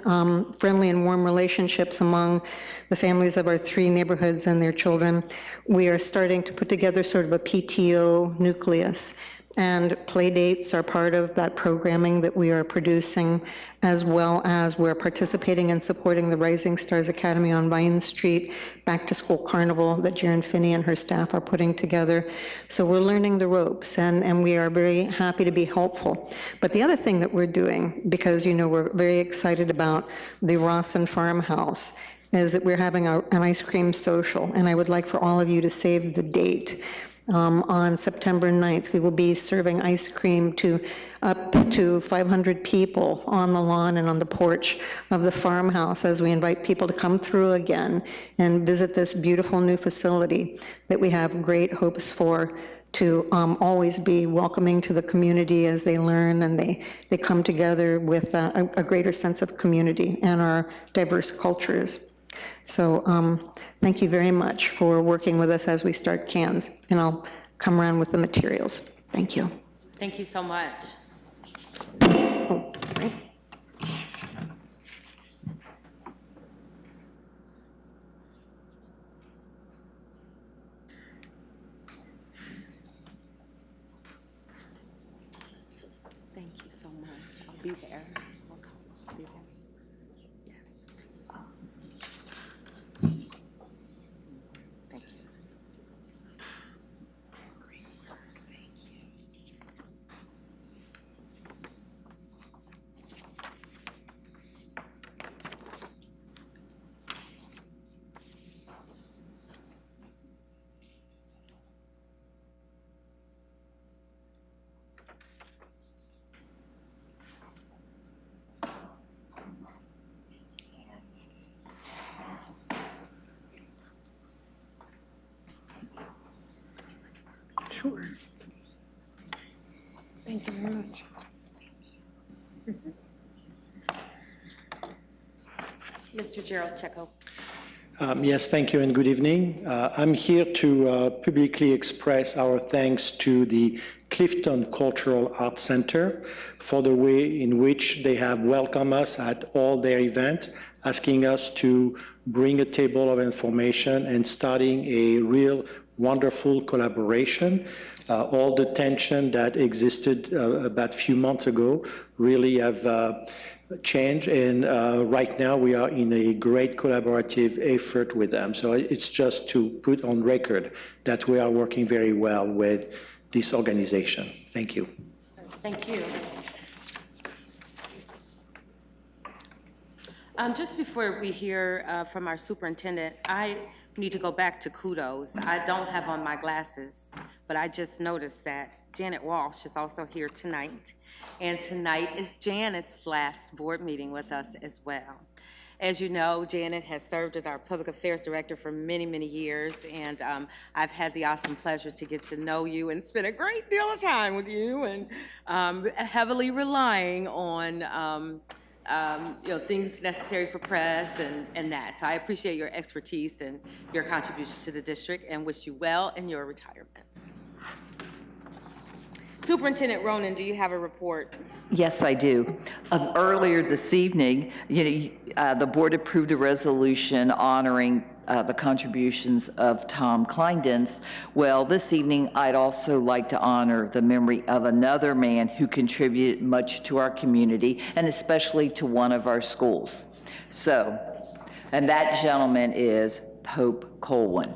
friendly and warm relationships among the families of our 3 neighborhoods and their children. We are starting to put together sort of a PTO nucleus, and play dates are part of that programming that we are producing, as well as we're participating and supporting the Rising Stars Academy on Vine Street Back to School Carnival that Jaren Finney and her staff are putting together. So we're learning the ropes, and we are very happy to be helpful. But the other thing that we're doing, because we're very excited about the Rawson Farmhouse, is that we're having an ice cream social, and I would like for all of you to save the date. On September 9th, we will be serving ice cream to up to 500 people on the lawn and on the porch of the farmhouse as we invite people to come through again and visit this beautiful new facility that we have great hopes for to always be welcoming to the community as they learn and they come together with a greater sense of community and our diverse cultures. So thank you very much for working with us as we start CANS, and I'll come around with the materials. Thank you. Thank you so much. Oh, sorry. Thank you so much. I'll be there. I'll be there. Yes. Thank you. Great work. Thank you. Sure. Thank you very much. Mr. Gerald Checo. Yes, thank you and good evening. I'm here to publicly express our thanks to the Clifton Cultural Arts Center for the way in which they have welcomed us at all their events, asking us to bring a table of information and starting a real wonderful collaboration. All the tension that existed about a few months ago really have changed, and right now we are in a great collaborative effort with them. So it's just to put on record that we are working very well with this organization. Thank you. Thank you. Just before we hear from our superintendent, I need to go back to kudos. I don't have on my glasses, but I just noticed that Janet Walsh is also here tonight. And tonight is Janet's last board meeting with us as well. As you know, Janet has served as our Public Affairs Director for many, many years, and I've had the awesome pleasure to get to know you and spend a great deal of time with you, and heavily relying on things necessary for press and that. So I appreciate your expertise and your contribution to the district and wish you well in your retirement. Superintendent Ronan, do you have a report? Yes, I do. Earlier this evening, the board approved a resolution honoring the contributions of Tom Kleindens. Well, this evening, I'd also like to honor the memory of another man who contributed much to our community and especially to one of our schools. And that gentleman is Pope Colwyn.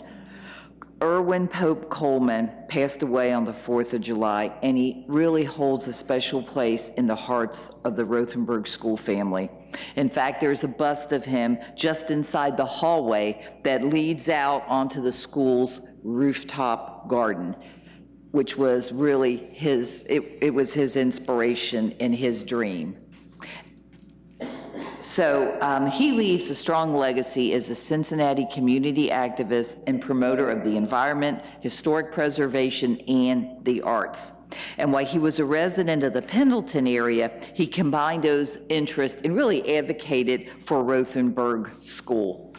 Erwin Pope Coleman passed away on the 4th of July, and he really holds a special place in the hearts of the Rothenberg school family. In fact, there's a bust of him just inside the hallway that leads out onto the school's rooftop garden, which was really it was his inspiration and his dream. So he leaves a strong legacy as a Cincinnati community activist and promoter of the environment, historic preservation, and the arts. And while he was a resident of the Pendleton area, he combined those interests and really advocated for Rothenberg School.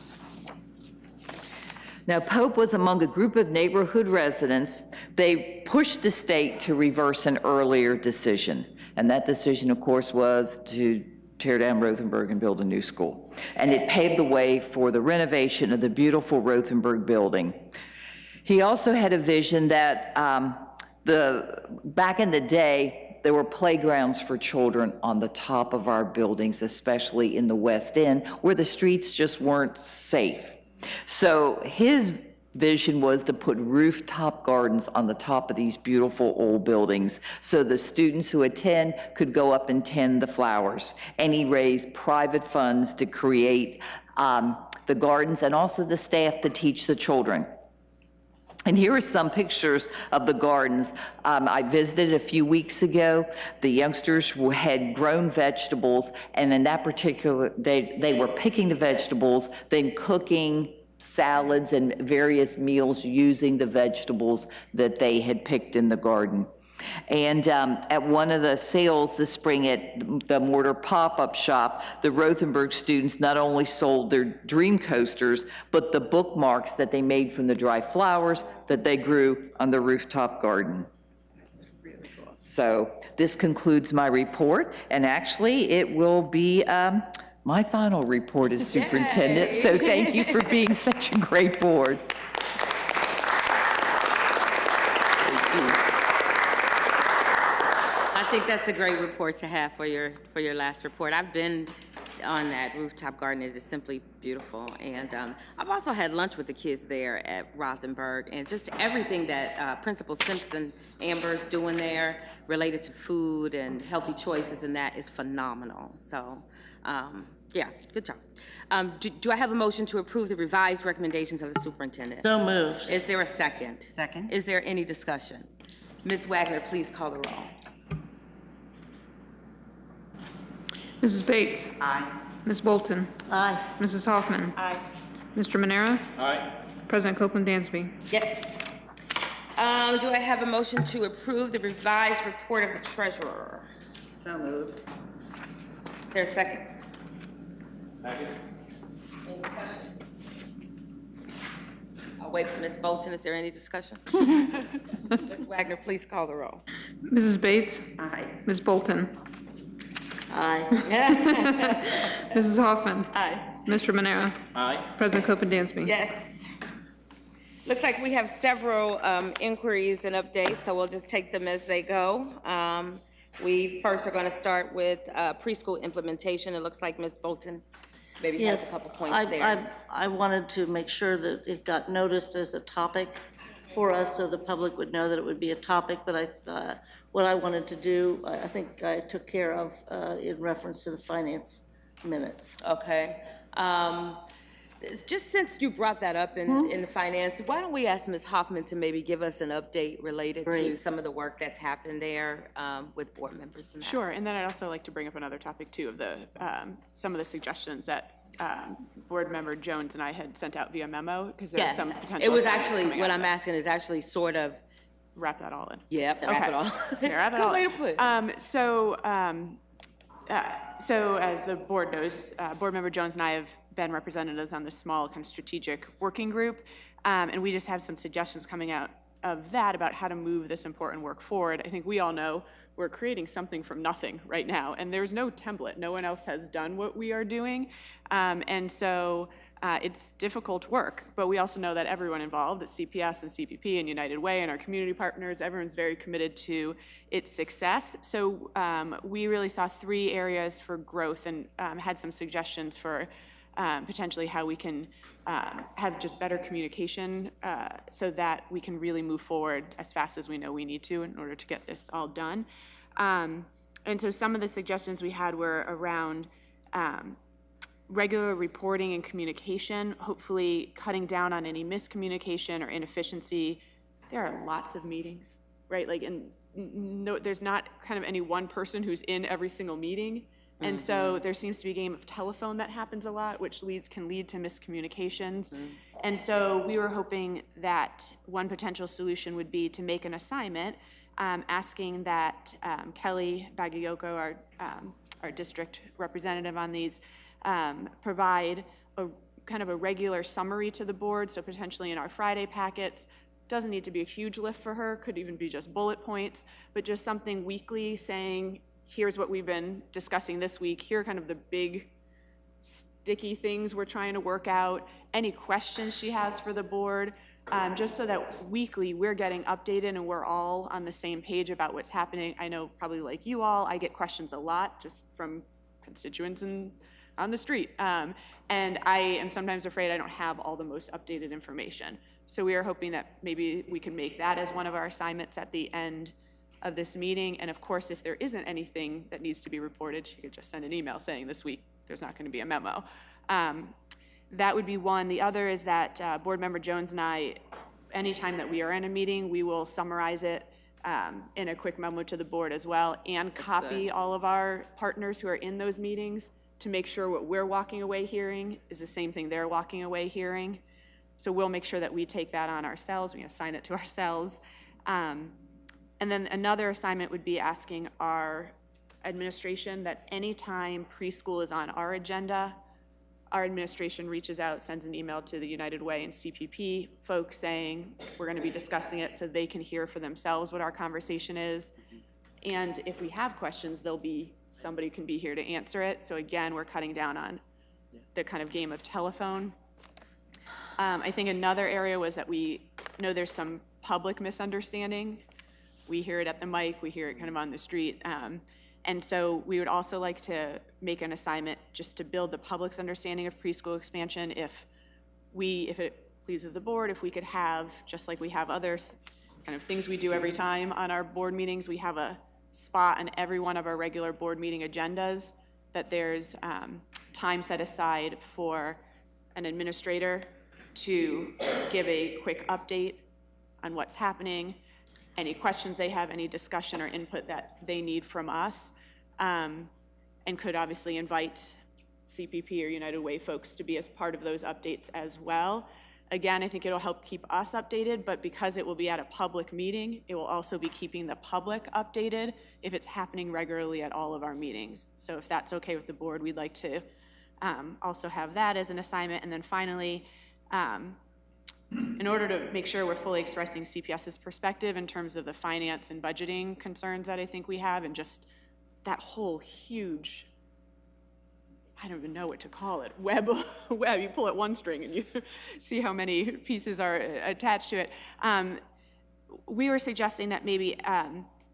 Now, Pope was among a group of neighborhood residents. They pushed the state to reverse an earlier decision. And that decision, of course, was to tear down Rothenberg and build a new school. And it paved the way for the renovation of the beautiful Rothenberg building. He also had a vision that back in the day, there were playgrounds for children on the top of our buildings, especially in the West End, where the streets just weren't safe. So his vision was to put rooftop gardens on the top of these beautiful old buildings so the students who attend could go up and tend the flowers. And he raised private funds to create the gardens and also the staff to teach the children. And here are some pictures of the gardens. I visited a few weeks ago. The youngsters had grown vegetables, and in that particular, they were picking the vegetables, then cooking salads and various meals using the vegetables that they had picked in the garden. And at one of the sales this spring at the Mortar pop-up shop, the Rothenberg students not only sold their dream coasters, but the bookmarks that they made from the dry flowers that they grew on the rooftop garden. So this concludes my report, and actually it will be my final report as superintendent. Yay. So thank you for being such a great board. I think that's a great report to have for your last report. I've been on that rooftop garden. It is simply beautiful. And I've also had lunch with the kids there at Rothenberg, and just everything that Principal Simpson Amber's doing there related to food and healthy choices, and that is phenomenal. So, yeah, good job. Do I have a motion to approve the revised recommendations of the superintendent? So moved. Is there a second? Second. Is there any discussion? Ms. Wagner, please call the roll. Mrs. Bates. Aye. Ms. Bolton. Aye. Mrs. Hoffman. Aye. Mr. Manera. Aye. President Copeland Dansby. Yes. Do I have a motion to approve the revised report of the treasurer? So moved. Is there a second? Second. Any discussion? I'll wait for Ms. Bolton. Is there any discussion? Ms. Wagner, please call the roll. Mrs. Bates. Aye. Ms. Bolton. Aye. Mrs. Hoffman. Aye. Mr. Manera. Aye. President Copeland Dansby. Yes. Looks like we have several inquiries and updates, so we'll just take them as they go. We first are going to start with preschool implementation. It looks like Ms. Bolton maybe has a Yes, couple points there. I wanted to make sure that it got noticed as a topic for us so the public would know that it would be a topic, but what I wanted to do, I think I took care of in reference to the finance minutes. Okay. Just since you brought that up in the finance, why don't we ask Ms. Hoffman to maybe give us an update related to Great. some of the work that's happened there with board members and that? Sure, and then I'd also like to bring up another topic too of the, some of the suggestions that Board Member Jones and I had sent out via memo, because there's Yes, some potential. it was assignments actually, coming what out I'm of it. asking is actually sort of, Wrap that all in. wrap it all. Okay, wrap it Good all way in. to put it. So as the board knows, Board Member Jones and I have been representatives on this small kind of strategic working group, and we just have some suggestions coming out of that about how to move this important work forward. I think we all know we're creating something from nothing right now, and there's no template. No one else has done what we are doing, and so it's difficult work, but we also know that everyone involved at CPS and CPP and United Way and our community partners, everyone's very committed to its success. So we really saw 3 areas for growth and had some suggestions for potentially how we can have just better communication so that we can really move forward as fast as we know we need to in order to get this all done. And so some of the suggestions we had were around regular reporting and communication, hopefully cutting down on any miscommunication or inefficiency. There are lots of meetings, right? Like, and no, there's not kind of any one person who's in every single meeting. And so there seems to be a game of telephone that happens a lot, which can lead to miscommunications. And so we were hoping that one potential solution would be to make an assignment asking that Kelly Bagayoko, our district representative on these, provide a kind of a regular summary to the board, so potentially in our Friday packets. Doesn't need to be a huge lift for her, could even be just bullet points, but just something weekly saying, here's what we've been discussing this week, here are kind of the big sticky things we're trying to work out, any questions she has for the board, just so that weekly we're getting updated and we're all on the same page about what's happening. I know probably like you all, I get questions a lot just from constituents on the street. And I am sometimes afraid I don't have all the most updated information. So we are hoping that maybe we can make that as one of our assignments at the end of this meeting. And of course, if there isn't anything that needs to be reported, she could just send an email saying this week there's not going to be a memo. That would be one. The other is that Board Member Jones and I, anytime that we are in a meeting, we will summarize it in a quick memo to the board as well, and copy all of our partners who are in those meetings to make sure what we're walking away hearing is the same thing they're walking away hearing. So we'll make sure that we take that on ourselves, we assign it to ourselves. And then another assignment would be asking our administration that anytime preschool is on our agenda, our administration reaches out, sends an email to the United Way and CPP folks saying, we're gonna be discussing it so they can hear for themselves what our conversation is. And if we have questions, somebody can be here to answer it. So again, we're cutting down on the kind of game of telephone. I think another area was that we know there's some public misunderstanding. We hear it at the mic, we hear it kind of on the street. And so we would also like to make an assignment just to build the public's understanding of preschool expansion. If it pleases the board, if we could have, just like we have others, kind of things we do every time on our board meetings, we have a spot on every one of our regular board meeting agendas that there's time set aside for an administrator to give a quick update on what's happening, any questions they have, any discussion or input that they need from us, and could obviously invite CPP or United Way folks to be as part of those updates as well. Again, I think it'll help keep us updated, but because it will be at a public meeting, it will also be keeping the public updated if it's happening regularly at all of our meetings. So if that's okay with the board, we'd like to also have that as an assignment. And then finally, in order to make sure we're fully expressing CPS's perspective in terms of the finance and budgeting concerns that I think we have, and just that whole huge, I don't even know what to call it, web, you pull at one string and you see how many pieces are attached to it. We were suggesting that maybe,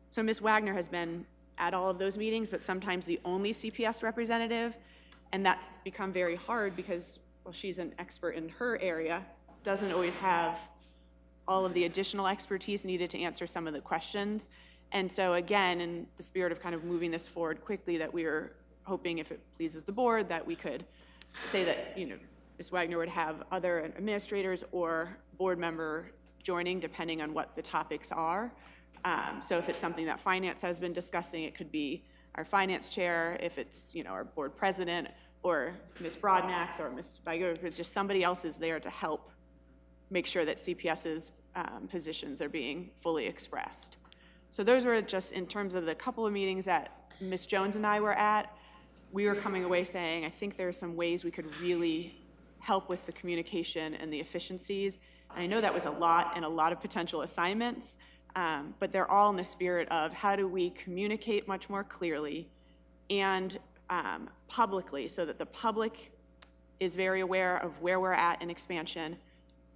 so Ms. Wagner has been at all of those meetings, but sometimes the only CPS representative, and that's become very hard because, well, she's an expert in her area, doesn't always have all of the additional expertise needed to answer some of the questions. And so again, in the spirit of kind of moving this forward quickly, that we are hoping, if it pleases the board, that we could say that, Ms. Wagner would have other administrators or board member joining, depending on what the topics are. So if it's something that finance has been discussing, it could be our finance chair. If it's, our board president, or Ms. Broadnax, or Ms. Bagayoko, if it's just somebody else is there to help make sure that CPS's positions are being fully expressed. So those were just in terms of the couple of meetings that Ms. Jones and I were at. We were coming away saying, I think there are some ways we could really help with the communication and the efficiencies. And I know that was a lot and a lot of potential assignments, but they're all in the spirit of how do we communicate much more clearly and publicly, so that the public is very aware of where we're at in expansion,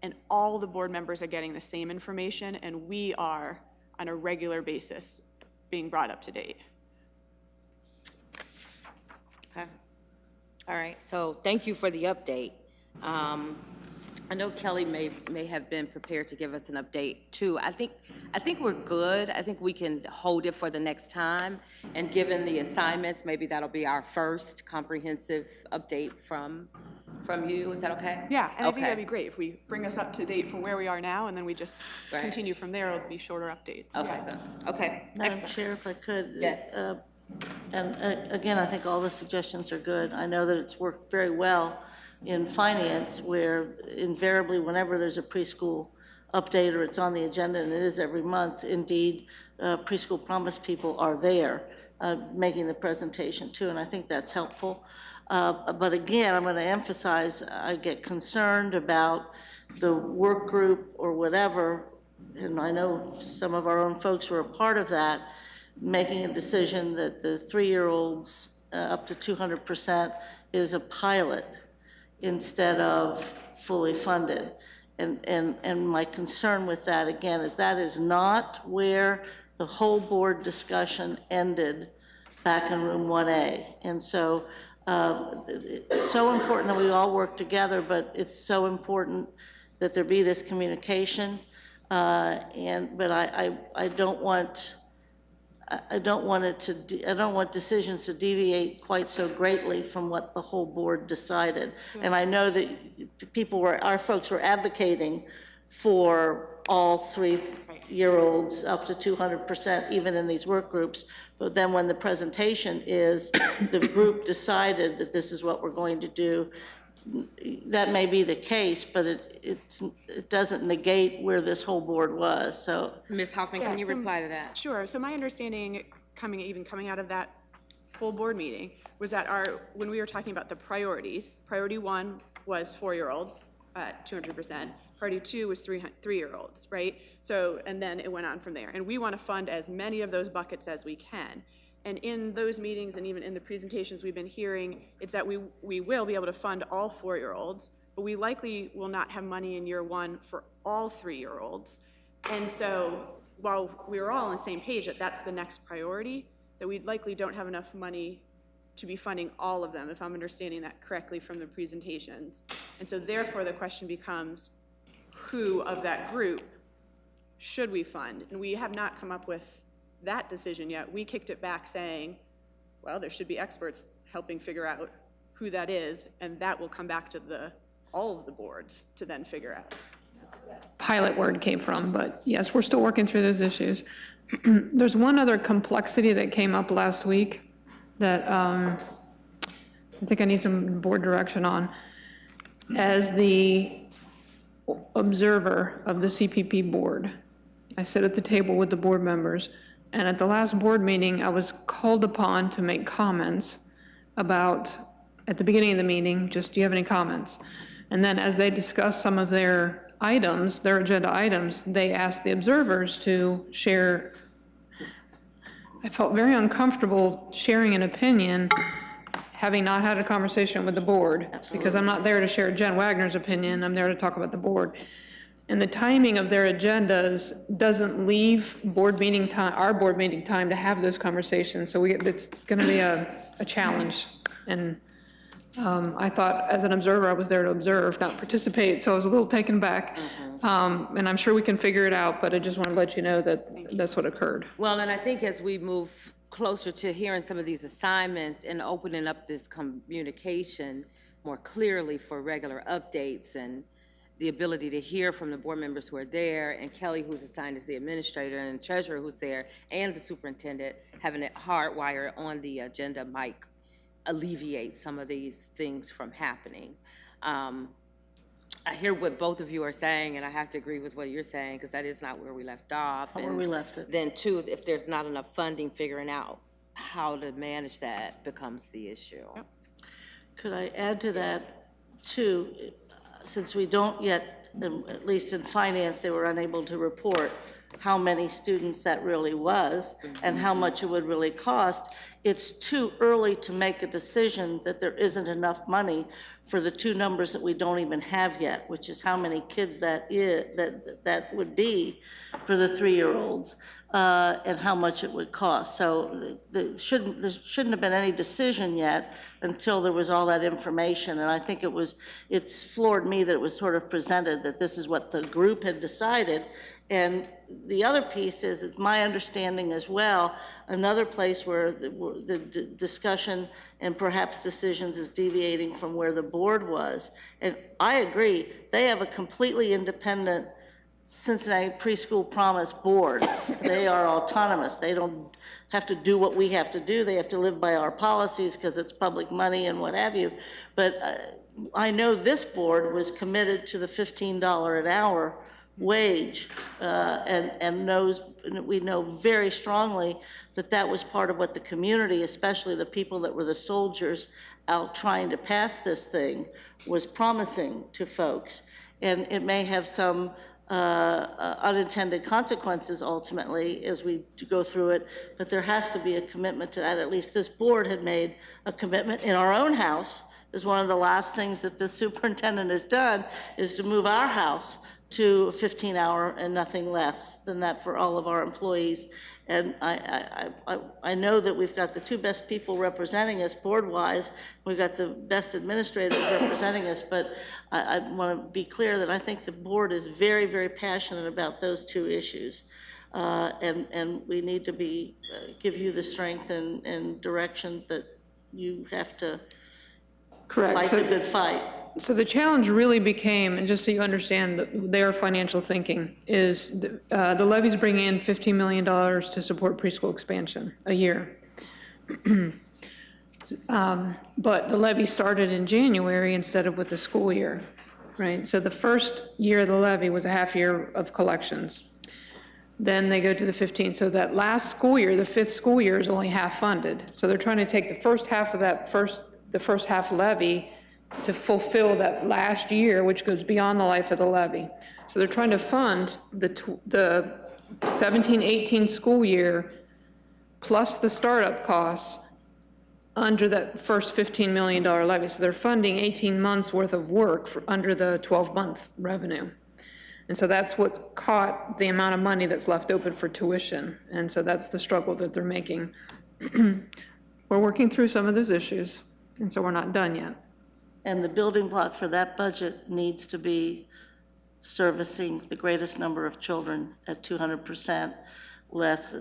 and all the board members are getting the same information, and we are on a regular basis being brought up to date. Okay. All right, so thank you for the update. I know Kelly may have been prepared to give us an update too. I think we're good. I think we can hold it for the next time. And given the assignments, maybe that'll be our first comprehensive update from you. Is that okay? Yeah, and I think Okay. that'd be great if we bring us up to date from where we are now, and then we just Right. continue from there. It'll be shorter updates. Okay, Yeah. good. Okay, Madam excellent. Chair, if I could. Yes. Again, I think all the suggestions are good. I know that it's worked very well in finance, where invariably whenever there's a preschool update or it's on the agenda, and it is every month, indeed, preschool promise people are there making the presentation too, and I think that's helpful. But again, I'm going to emphasize, I get concerned about the work group or whatever, and I know some of our own folks were a part of that, making a decision that the 3-year-olds up to 200% is a pilot instead of fully funded. And my concern with that, again, is that is not where the whole board discussion ended back in room 1A. And so it's so important that we all work together, but it's so important that there be this communication. But I don't want decisions to deviate quite so greatly from what the whole board decided. And I know that our folks were advocating for all 3-year-olds up to 200%, even in these work groups. But then when the presentation is, the group decided that this is what we're going to do. That may be the case, but it doesn't negate where this whole board was, so. Ms. Hoffman, can you reply to that? Sure. So my understanding, coming out of that full board meeting, was that when we were talking about the priorities, priority 1 was 4-year-olds at 200%. Priority 2 was 3-year-olds, right? So, and then it went on from there. And we want to fund as many of those buckets as we can. And in those meetings and even in the presentations we've been hearing, it's that we will be able to fund all 4-year-olds, but we likely will not have money in year 1 for all 3-year-olds. And so while we were all on the same page that that's the next priority, that we likely don't have enough money to be funding all of them, if I'm understanding that correctly from the presentations. And so therefore the question becomes, who of that group should we fund? And we have not come up with that decision yet. We kicked it back saying, well, there should be experts helping figure out who that is, and that will come back to all of the boards to then figure out. Pilot word came from, but yes, we're still working through those issues. There's one other complexity that came up last week that I think I need some board direction on. As the observer of the CPP board, I sit at the table with the board members, and at the last board meeting, I was called upon to make comments about, at the beginning of the meeting, just, do you have any comments? And then as they discussed some of their items, their agenda items, they asked the observers to share. I felt very uncomfortable sharing an opinion, having not had a conversation with the board. Absolutely. Because I'm not there to share Jen Wagner's opinion, I'm there to talk about the board. And the timing of their agendas doesn't leave board meeting time, our board meeting time, to have those conversations. So it's going to be a challenge. And I thought, as an observer, I was there to observe, not participate. So I was a little taken back. And I'm sure we can figure it out, but I just want to let you know that that's what occurred. Well, and I think as we move closer to hearing some of these assignments and opening up this communication more clearly for regular updates and the ability to hear from the board members who are there, and Kelly, who's assigned as the administrator, and treasurer who's there, and the superintendent, having it hardwired on the agenda might alleviate some of these things from happening. I hear what both of you are saying, and I have to agree with what you're saying, because that is not where we left off. Where we left it. Then too, if there's not enough funding, figuring out how to manage that becomes the issue. Yep. Could I add to that, too, since we don't yet, at least in finance, they were unable to report, how many students that really was and how much it would really cost. It's too early to make a decision that there isn't enough money for the two numbers that we don't even have yet, which is how many kids that would be for the 3-year-olds, and how much it would cost. So there shouldn't have been any decision yet until there was all that information. And I think it's floored me that it was sort of presented that this is what the group had decided. And the other piece is, it's my understanding as well, another place where the discussion and perhaps decisions is deviating from where the board was. And I agree, they have a completely independent Cincinnati Preschool Promise Board. They are autonomous. They don't have to do what we have to do. They have to live by our policies because it's public money and what have you. But I know this board was committed to the $15 an hour wage, and we know very strongly that that was part of what the community, especially the people that were the soldiers out trying to pass this thing, was promising to folks. And it may have some unintended consequences ultimately as we go through it, but there has to be a commitment to that. At least this board had made a commitment in our own house. Is one of the last things that the superintendent has done is to move our house to a 15-hour and nothing less than that for all of our employees. And I know that we've got the two best people representing us board-wise. We've got the best administrators representing us, but I want to be clear that I think the board is very, very passionate about those two issues. And we need to give you the strength and direction that you have to fight the good fight. So the challenge really became, and just so you understand their financial thinking, is the levies bring in $15 million to support preschool expansion a year. But the levy started in January instead of with the school year, right? So the first year of the levy was a half year of collections. Then they go to the 15. So that last school year, the 5th school year, is only half funded. So they're trying to take the first half of that the first half levy to fulfill that last year, which goes beyond the life of the levy. So they're trying to fund the 17-18 school year plus the startup costs under that first $15 million levy. So they're funding 18 months worth of work under the 12-month revenue. And so that's what's caught the amount of money that's left open for tuition. And so that's the struggle that they're making. We're working through some of those issues, and so we're not done yet. And the building block for that budget needs to be servicing the greatest number of children at 200% less,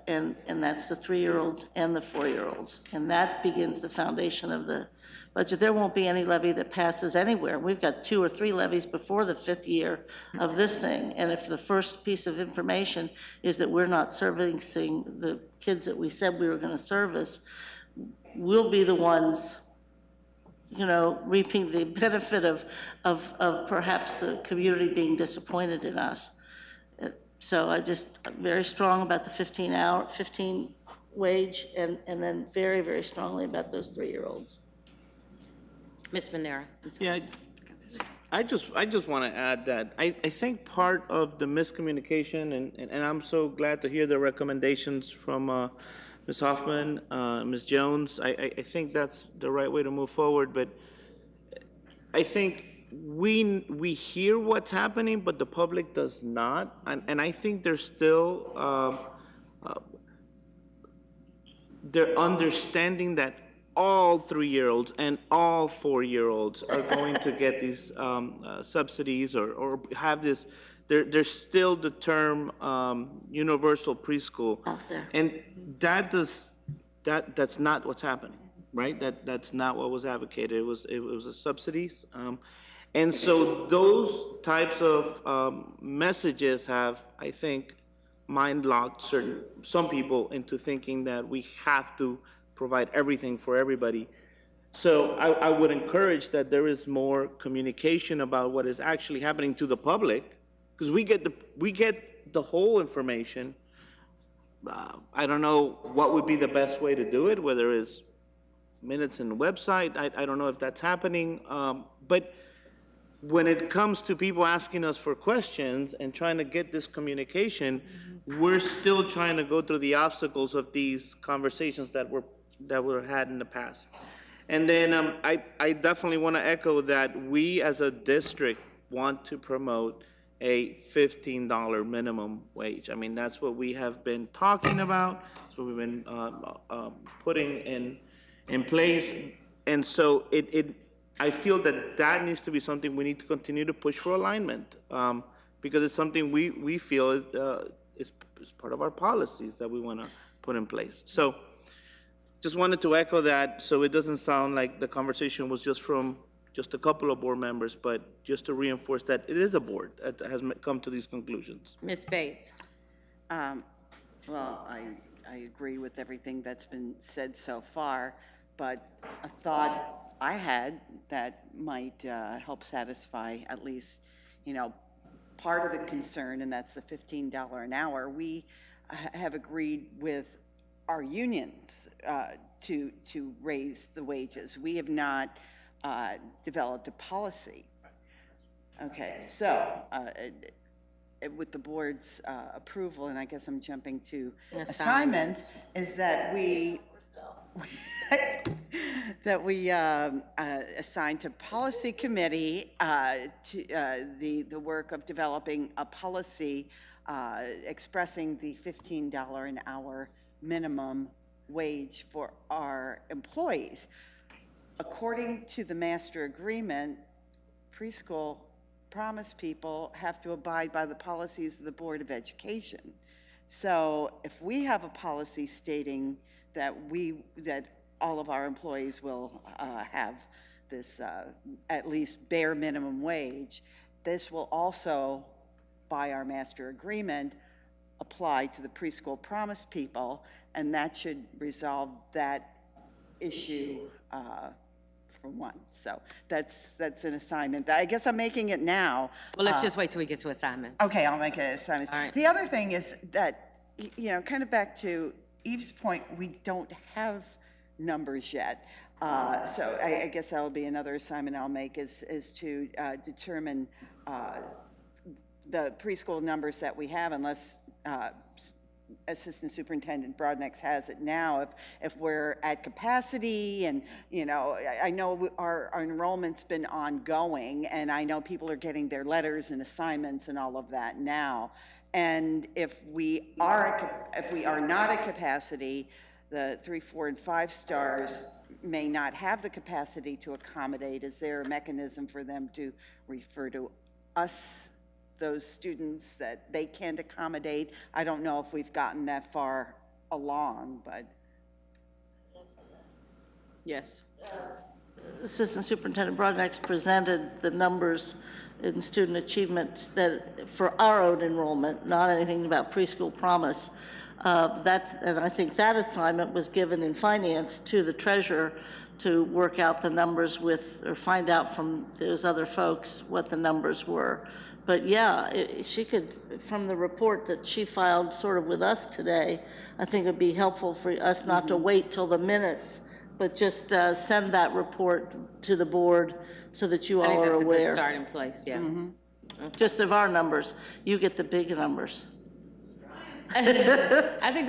and that's the 3-year-olds and the 4-year-olds. And that begins the foundation of the budget. There won't be any levy that passes anywhere. We've got 2 or 3 levies before the 5th year of this thing. And if the first piece of information is that we're not servicing the kids that we said we were going to service, we'll be the ones, reaping the benefit of perhaps the community being disappointed in us. So I'm very strong about the 15 wage, and then very, very strongly about those 3-year-olds. Ms. Manera. I'm sorry. Yeah, I just want to add that I think part of the miscommunication, and I'm so glad to hear the recommendations from Ms. Hoffman, Ms. Jones. I think that's the right way to move forward, but I think we hear what's happening, but the public does not, and I think there's still they're understanding that all 3-year-olds and all 4-year-olds are going to get these subsidies or have this. There's still the term universal preschool Out there. and that's not what's happening, right? That's not what was advocated. It was a subsidies, and so those types of messages have, I think, mind locked some people into thinking that we have to provide everything for everybody. So I would encourage that there is more communication about what is actually happening to the public, because we get the whole information. I don't know what would be the best way to do it, whether it's minutes in the website. I don't know if that's happening, but when it comes to people asking us for questions and trying to get this communication, we're still trying to go through the obstacles of these conversations that were had in the past. And then I definitely want to echo that we as a district want to promote a $15 minimum wage. I mean, that's what we have been talking about. That's what we've been putting in place. And so I feel that needs to be something we need to continue to push for alignment, because it's something we feel is part of our policies that we want to put in place. So just wanted to echo that, so it doesn't sound like the conversation was just from just a couple of board members, but just to reinforce that it is a board that has come to these conclusions. Ms. Bates? Well, I agree with everything that's been said so far, but a thought I had that might help satisfy at least, part of the concern, and that's the $15 an hour. We have agreed with our unions to raise the wages. We have not developed a policy. Okay, so with the board's approval, and I guess I'm jumping to assignments, is that we assign to policy committee to the work of developing a policy expressing the $15 an hour minimum wage for our employees. According to the master agreement, preschool promise people have to abide by the policies of the Board of Education. So if we have a policy stating that all of our employees will have this at least bare minimum wage, this will also, by our master agreement, apply to the preschool promise people, and that should resolve that issue for one. So that's an assignment. I guess I'm making it now. Well, let's just wait till we get to assignments. Okay, I'll make it assignments. All right. The other thing is that, kind of back to Eve's point, we don't have numbers yet. So I guess that'll be another assignment I'll make is to determine the preschool numbers that we have, unless Assistant Superintendent Brodnick has it now, if we're at capacity, and I know our enrollment's been ongoing, and I know people are getting their letters and assignments and all of that now. And if we are not at capacity, the 3, 4, and 5 stars may not have the capacity to accommodate. Is there a mechanism for them to refer to us, those students that they can't accommodate? I don't know if we've gotten that far along, but. Yes. Assistant Superintendent Brodnick presented the numbers in student achievements that for our own enrollment, not anything about preschool promise. And I think that assignment was given in finance to the treasurer to work out the numbers or find out from those other folks what the numbers were. But yeah, she could, from the report that she filed sort of with us today, I think it'd be helpful for us not to wait till the minutes, but just send that report to the board so that you all are aware. I think that's a good starting place, yeah. Just of our numbers, you get the big numbers. I think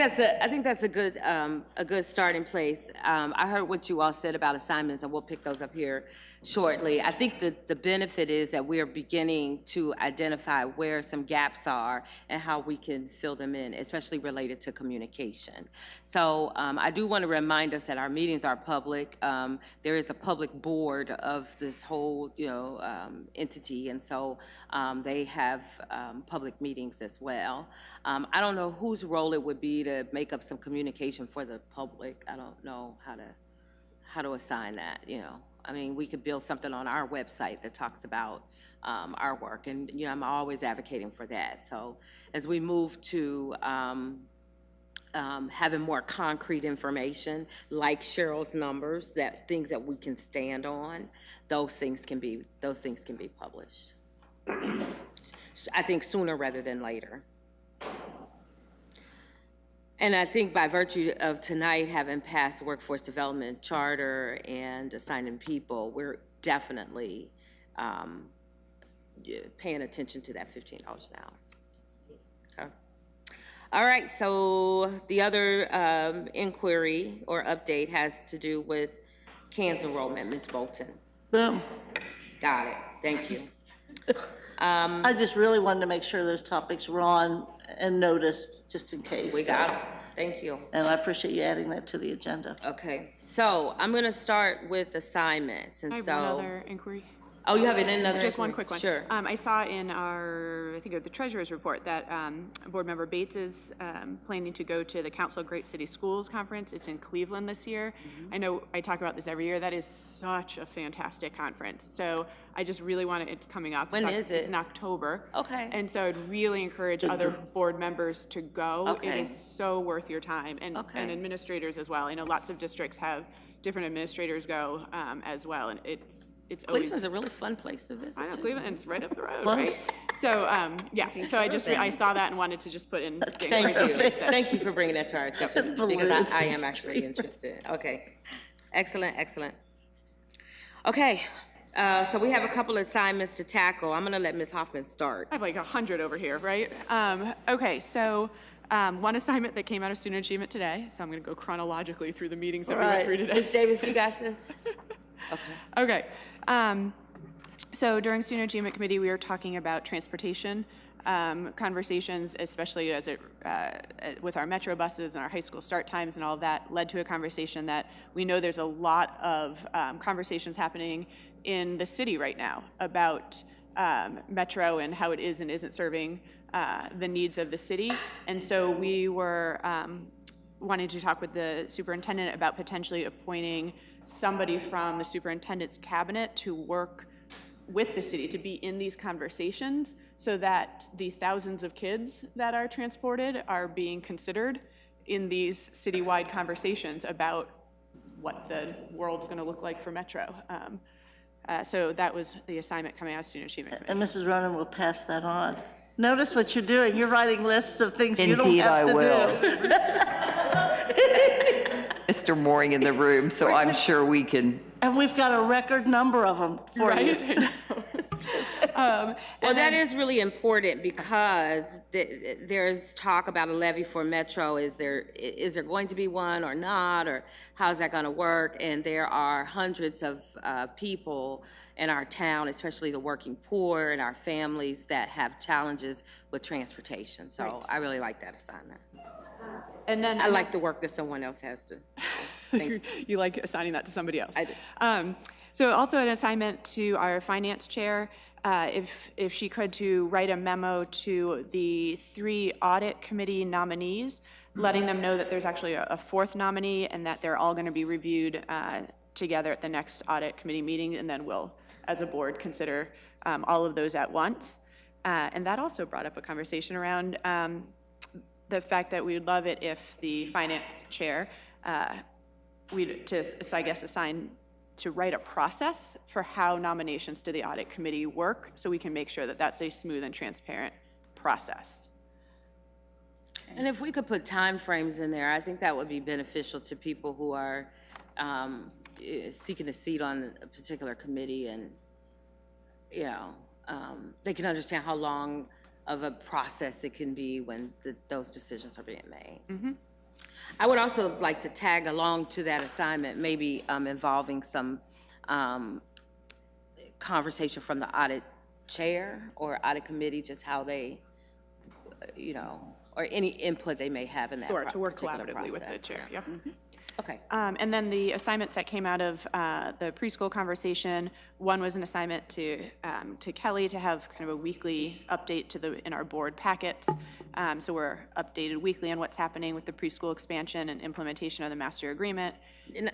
that's a good starting place. I heard what you all said about assignments, and we'll pick those up here shortly. I think that the benefit is that we are beginning to identify where some gaps are and how we can fill them in, especially related to communication. So I do want to remind us that our meetings are public. There is a public board of this whole entity, and so they have public meetings as well. I don't know whose role it would be to make up some communication for the public. I don't know how to assign that, I mean, we could build something on our website that talks about our work, and I'm always advocating for that. So as we move to having more concrete information, like Cheryl's numbers, things that we can stand on, those things can be published. I think sooner rather than later. And I think by virtue of tonight having passed the Workforce Development Charter and assigning people, we're definitely paying attention to that $15 an hour. Okay. All right, so the other inquiry or update has to do with CANS enrollment, Ms. Bolton. Boom. Got it, thank you. I just really wanted to make sure those topics were on and noticed, just in case. We got it, thank you. And I appreciate you adding that to the agenda. Okay, so I'm gonna start with assignments, and I have so. one other inquiry. Oh, you have another? Just one inquiry? quick one. Sure. I saw in our, I think the treasurer's report that Board Member Bates is planning to go to the Council of Great City Schools Conference. It's in Cleveland this year. I know I talk about this every year. That is such a fantastic conference. So I just really want to, it's coming up. When is it? It's in October. Okay. And so I'd really encourage other board members to go. It Okay. is so worth your time, and administrators as well. I know lots of districts have different administrators go as well, and it's always. Cleveland's a really fun place to visit. I know, too. Cleveland, and it's right up the road, Close. right? So, yeah, so I saw that and wanted to just put in. Thank you. Thank you for bringing that to our attention, because Balloons I and am actually streamers. interested. Okay, excellent, excellent. Okay, so we have a couple of assignments to tackle. I'm gonna let Ms. Hoffman start. I have like 100 over here, right? Okay, so one assignment that came out of student achievement today, so I'm going to go chronologically through the meetings that we went through today. Ms. Davis, you got this? Okay. Okay. So during Student Achievement Committee, we were talking about transportation conversations, especially as it with our metro buses and our high school start times and all of that, led to a conversation that we know there's a lot of conversations happening in the city right now about metro and how it is and isn't serving the needs of the city. And so we were wanting to talk with the superintendent about potentially appointing somebody from the superintendent's cabinet to work with the city, to be in these conversations, so that the thousands of kids that are transported are being considered in these citywide conversations about what the world's going to look like for Metro. So that was the assignment coming out of Student Achievement Committee. And Mrs. Ronan will pass that on. Notice what you're doing. You're writing lists of things you don't Indeed, have I to will. do. Mr. Mooring in the room, so I'm sure we can. And we've got a record number of them for you. Right? Well, that is really important, because there's talk about a levy for Metro. Is there going to be one or not, or how's that going to work? And there are hundreds of people in our town, especially the working poor and our families, that have challenges with transportation. So I really like that assignment. And then I like the work that someone else has to. Thank you. you like assigning that to somebody else. I do. So also an assignment to our finance chair, if she could, to write a memo to the 3 audit committee nominees, letting them know that there's actually a 4th nominee and that they're all going to be reviewed together at the next audit committee meeting, and then we'll, as a board, consider all of those at once. And that also brought up a conversation around the fact that we would love it if the finance chair, I guess, assign to write a process for how nominations to the audit committee work, so we can make sure that that's a smooth and transparent process. And if we could put timeframes in there, I think that would be beneficial to people who are seeking a seat on a particular committee, and, they can understand how long of a process it can be when those decisions are being made. I would also like to tag along to that assignment, maybe involving some conversation from the audit chair or audit committee, just how they, or any input they may have in that Sure, to work particular collaboratively with the process. chair, yep. Okay. And then the assignments that came out of the preschool conversation, one was an assignment to Kelly to have kind of a weekly update in our board packets. So we're updated weekly on what's happening with the preschool expansion and implementation of the master agreement.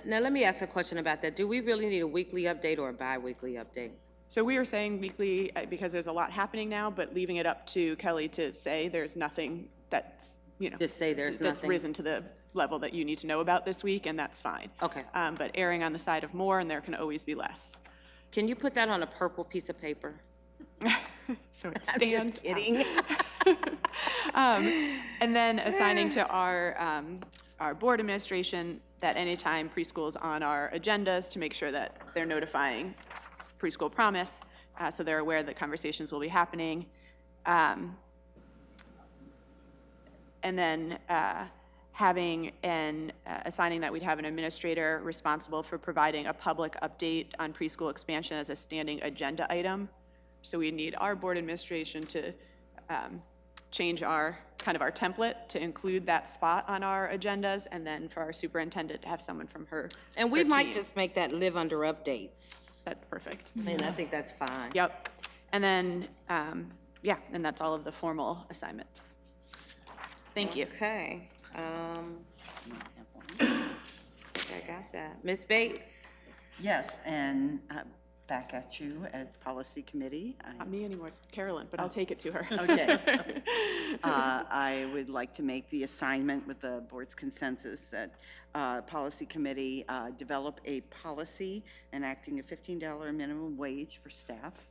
Now, let me ask a question about that. Do we really need a weekly update or a bi-weekly update? So we were saying weekly because there's a lot happening now, but leaving it up to Kelly to say there's nothing that's, Just say there's that's nothing? risen to the level that you need to know about this week, and that's fine. Okay. But erring on the side of more, and there can always be less. Can you put that on a purple piece of paper? So it I'm stands. just kidding. And then assigning to our board administration that anytime preschool is on our agendas, to make sure that they're notifying Preschool Promise so they're aware that conversations will be happening. And then assigning that we'd have an administrator responsible for providing a public update on preschool expansion as a standing agenda item. So we need our board administration to change our template to include that spot on our agendas, and then for our superintendent to have someone from her. And we her might team. just make that live under updates. That's perfect. And I think that's fine. Yep. And then, and that's all of the formal assignments. Thank you. Okay. I got that. Ms. Bates? Yes, and back at you at Policy Committee. Not me anymore, it's Carolyn, but I'll take it to her. Okay. I would like to make the assignment with the board's consensus that Policy Committee develop a policy enacting a $15 minimum wage for staff.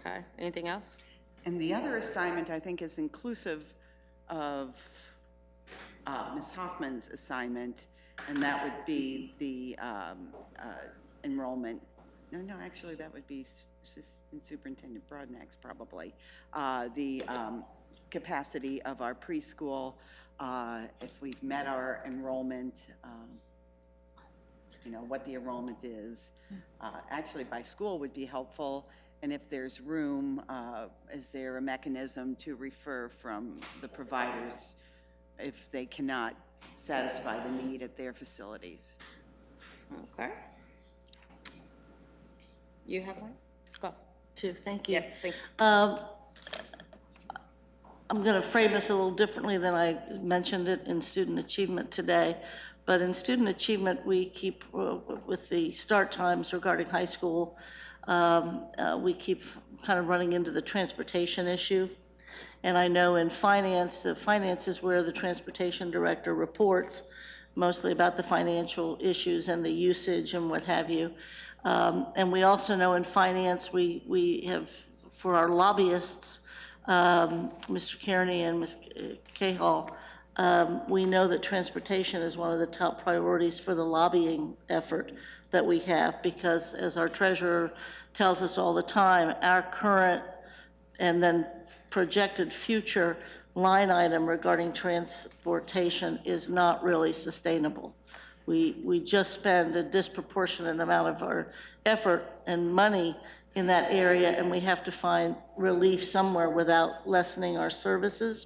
Okay. Anything else? And the other assignment, I think, is inclusive of Ms. Hoffman's assignment, and that would be the enrollment. No, actually, that would be Assistant Superintendent Broadnax, probably. The capacity of our preschool, if we've met our enrollment, what the enrollment is. Actually, by school would be helpful. And if there's room, is there a mechanism to refer from the providers if they cannot satisfy the need at their facilities? Okay. You have one? Go. Too, thank you. Yes, thank you. I'm going to frame this a little differently than I mentioned it in student achievement today. But in student achievement, we keep, with the start times regarding high school, we keep kind of running into the transportation issue. And I know in finance, the finance is where the transportation director reports mostly about the financial issues and the usage and what have you. And we also know in finance, we have, for our lobbyists, Mr. Kearney and Ms. Cahall, we know that transportation is one of the top priorities for the lobbying effort that we have, because as our treasurer tells us all the time, our current and then projected future line item regarding transportation is not really sustainable. We just spend a disproportionate amount of our effort and money in that area, and we have to find relief somewhere without lessening our services.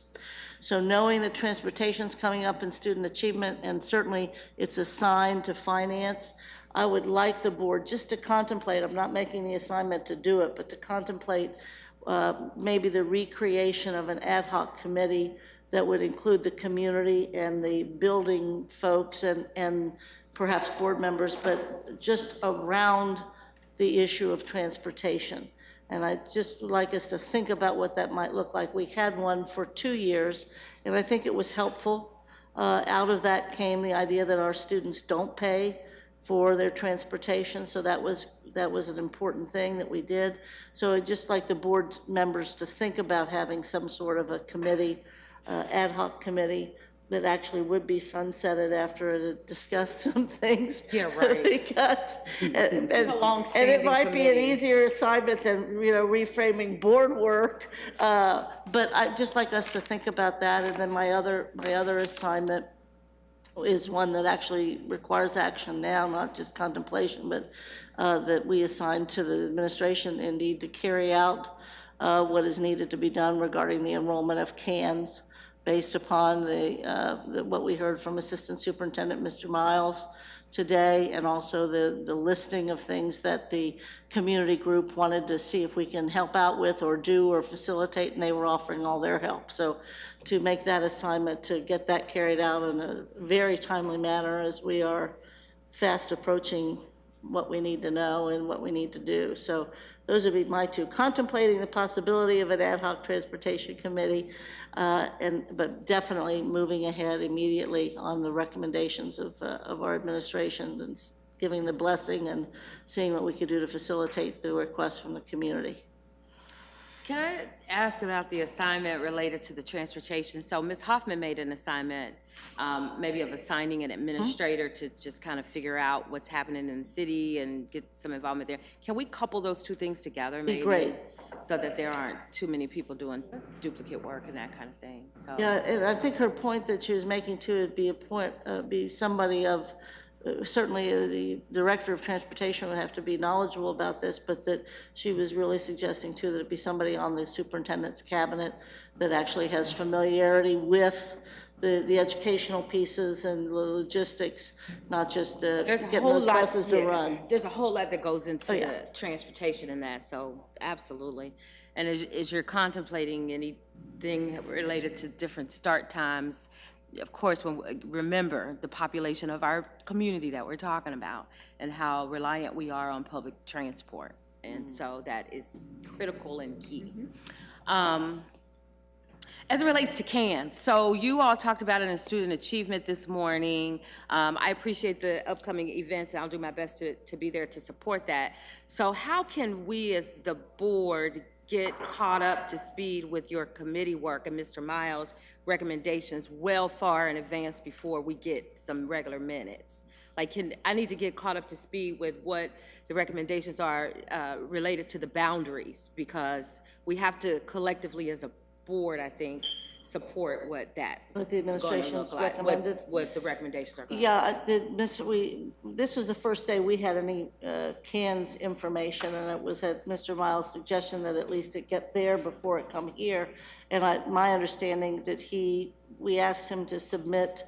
So knowing that transportation's coming up in student achievement, and certainly it's assigned to finance, I would like the board just to contemplate, I'm not making the assignment to do it, but to contemplate maybe the recreation of an ad hoc committee that would include the community and the building folks and perhaps board members, but just around the issue of transportation. And I'd just like us to think about what that might look like. We had one for 2 years, and I think it was helpful. Out of that came the idea that our students don't pay for their transportation, so that was an important thing that we did. So I'd just like the board members to think about having some sort of a committee, ad hoc committee, that actually would be sunsetted after it discussed some things. Yeah, right. Because, and long-standing it might be an committee. easier assignment than, reframing board work. But I'd just like us to think about that. And then my other assignment is one that actually requires action now, not just contemplation, but that we assign to the administration indeed to carry out what is needed to be done regarding the enrollment of CANs, based upon what we heard from Assistant Superintendent Mr. Miles today, and also the listing of things that the community group wanted to see if we can help out with or do or facilitate, and they were offering all their help. So to make that assignment, to get that carried out in a very timely manner, as we are fast approaching what we need to know and what we need to do. So those would be my two. Contemplating the possibility of an ad hoc transportation committee, but definitely moving ahead immediately on the recommendations of our administration and giving the blessing and seeing what we could do to facilitate the request from the community. Can I ask about the assignment related to the transportation? So Ms. Hoffman made an assignment, maybe of assigning an administrator to just kind of figure out what's happening in the city and get some involvement there. Can we couple those two things together, maybe? great. So that there aren't too many people doing duplicate work and that kind of thing, so. Yeah, and I think her point that she was making too would be be somebody of, certainly the Director of Transportation would have to be knowledgeable about this, but that she was really suggesting too that it be somebody on the superintendent's cabinet that actually has familiarity with the educational pieces and the logistics, not just There's a getting whole those lot, buses to yeah, run. there's a whole lot that goes into yeah. the transportation and that, so absolutely. And as you're contemplating anything related to different start times, of course, remember the population of our community that we're talking about and how reliant we are on public transport. And so that is critical and key. As it relates to CANS, so you all talked about it in student achievement this morning. I appreciate the upcoming events, and I'll do my best to be there to support that. So how can we as the board get caught up to speed with your committee work and Mr. Miles' recommendations well far in advance before we get some regular minutes? Like, I need to get caught up to speed with what the recommendations are related to the boundaries, because we have to collectively as a board, I think, support what that What the is going to administration's look like, recommended? what the recommendations are going to Yeah, I did, this was the first day we had any CANS information, and it was at Mr. Miles' suggestion that at least it get there before it come here. And my understanding that we asked him to submit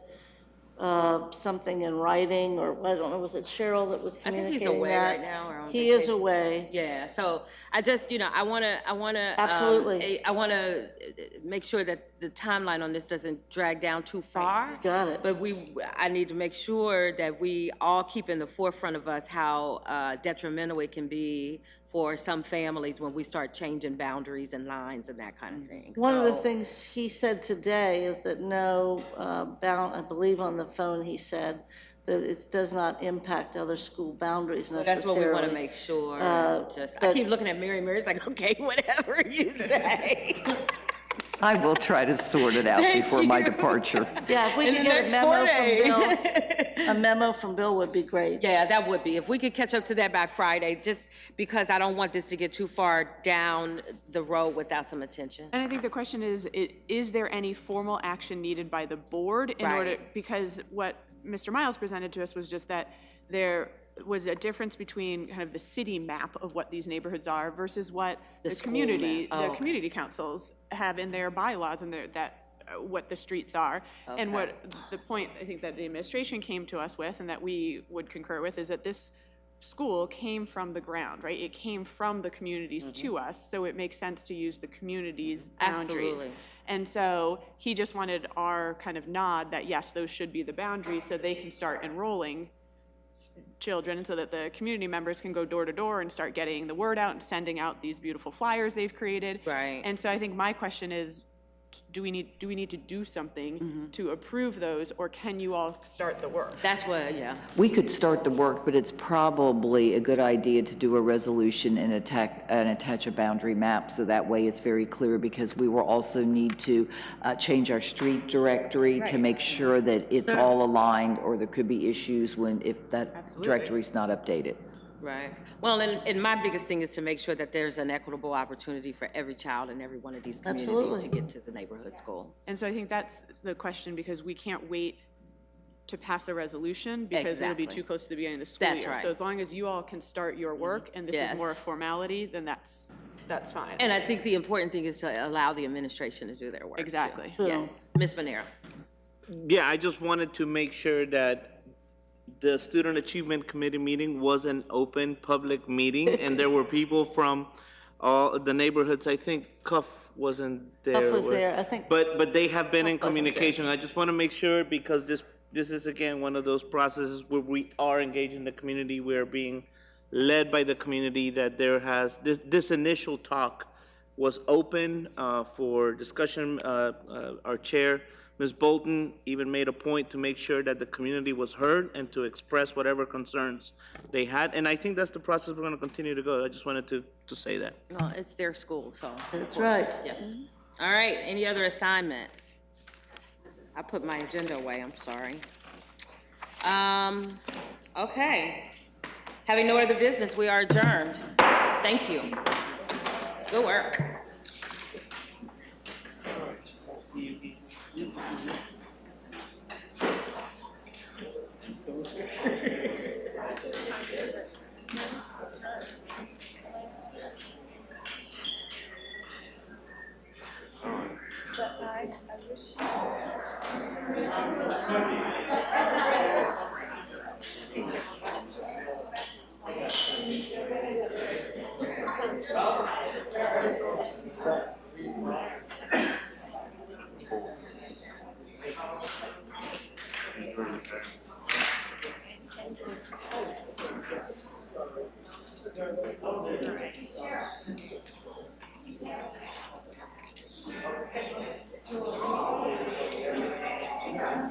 something in writing, or I don't know, was it Cheryl that was I think communicating that? he's away right now, or on He is vacation. away. Yeah, so I just, I want to. Absolutely. I want to make sure that the timeline on this doesn't drag down too far. Got it. But I need to make sure that we all keep in the forefront of us how detrimental it can be for some families when we start changing boundaries and lines and that kind of thing. One of the So- things he said today is that I believe on the phone he said that it does not impact other school boundaries necessarily. That's what we want to make sure. I but- keep looking at Mary's like, okay, whatever you say. I will try to sort it out before my departure. Yeah, if we In could the get next a 4 memo from days. Bill, a memo from Bill would be great. Yeah, that would be. If we could catch up to that by Friday, just because I don't want this to get too far down the road without some attention. And I think the question is there any formal action needed by the board in order, Right. because what Mr. Miles presented to us was just that there was a difference between kind of the city map of what these neighborhoods are versus what The the school community, map. Oh, the okay. community councils have in their bylaws and what the streets are. And what the point I think that the administration came to us with and that we would concur with is that this school came from the ground, right? It came from the communities to us, so it makes sense to use the community's boundaries. Absolutely. And so he just wanted our kind of nod that yes, those should be the boundaries so they can start enrolling children so that the community members can go door to door and start getting the word out and sending out these beautiful flyers they've created. Right. And so I think my question is, do we need to do something to approve those, or can you all start the work? That's what, yeah. We could start the work, but it's probably a good idea to do a resolution and attach a boundary map, so that way it's very clear, because we will also need to change our street directory to make sure that it's all aligned, or there could be issues if that directory's not updated. Right. Well, and my biggest thing is to make sure that there's an equitable opportunity for every child in every one of these communities Absolutely. to get to the neighborhood school. And so I think that's the question, because we can't wait to pass a resolution because it'll be Exactly. too close to the beginning of the school That's year. right. So as long as you all can start your work and this is more a Yes. formality, then that's fine. And I think the important thing is to allow the administration to do their work. too. Exactly. Yes. Ms. Manera. Yeah, I just wanted to make sure that the Student Achievement Committee meeting was an open, public meeting, and there were people from all the neighborhoods. I think Cuff wasn't there. Cuff was there, I think. But they have been in Cuff wasn't there. communication. I just want to make sure, because this is, again, one of those processes where we are engaging the community, we're being led by the community, that this initial talk was open for discussion. Our chair, Ms. Bolton even made a point to make sure that the community was heard and to express whatever concerns they had. And I think that's the process we're going to continue to go. I just wanted to say that. Well, it's their school, so. That's right. Yes. All right, any other assignments? I put my agenda away, I'm sorry. Okay. Having no other business, we are adjourned. Thank you. Good work.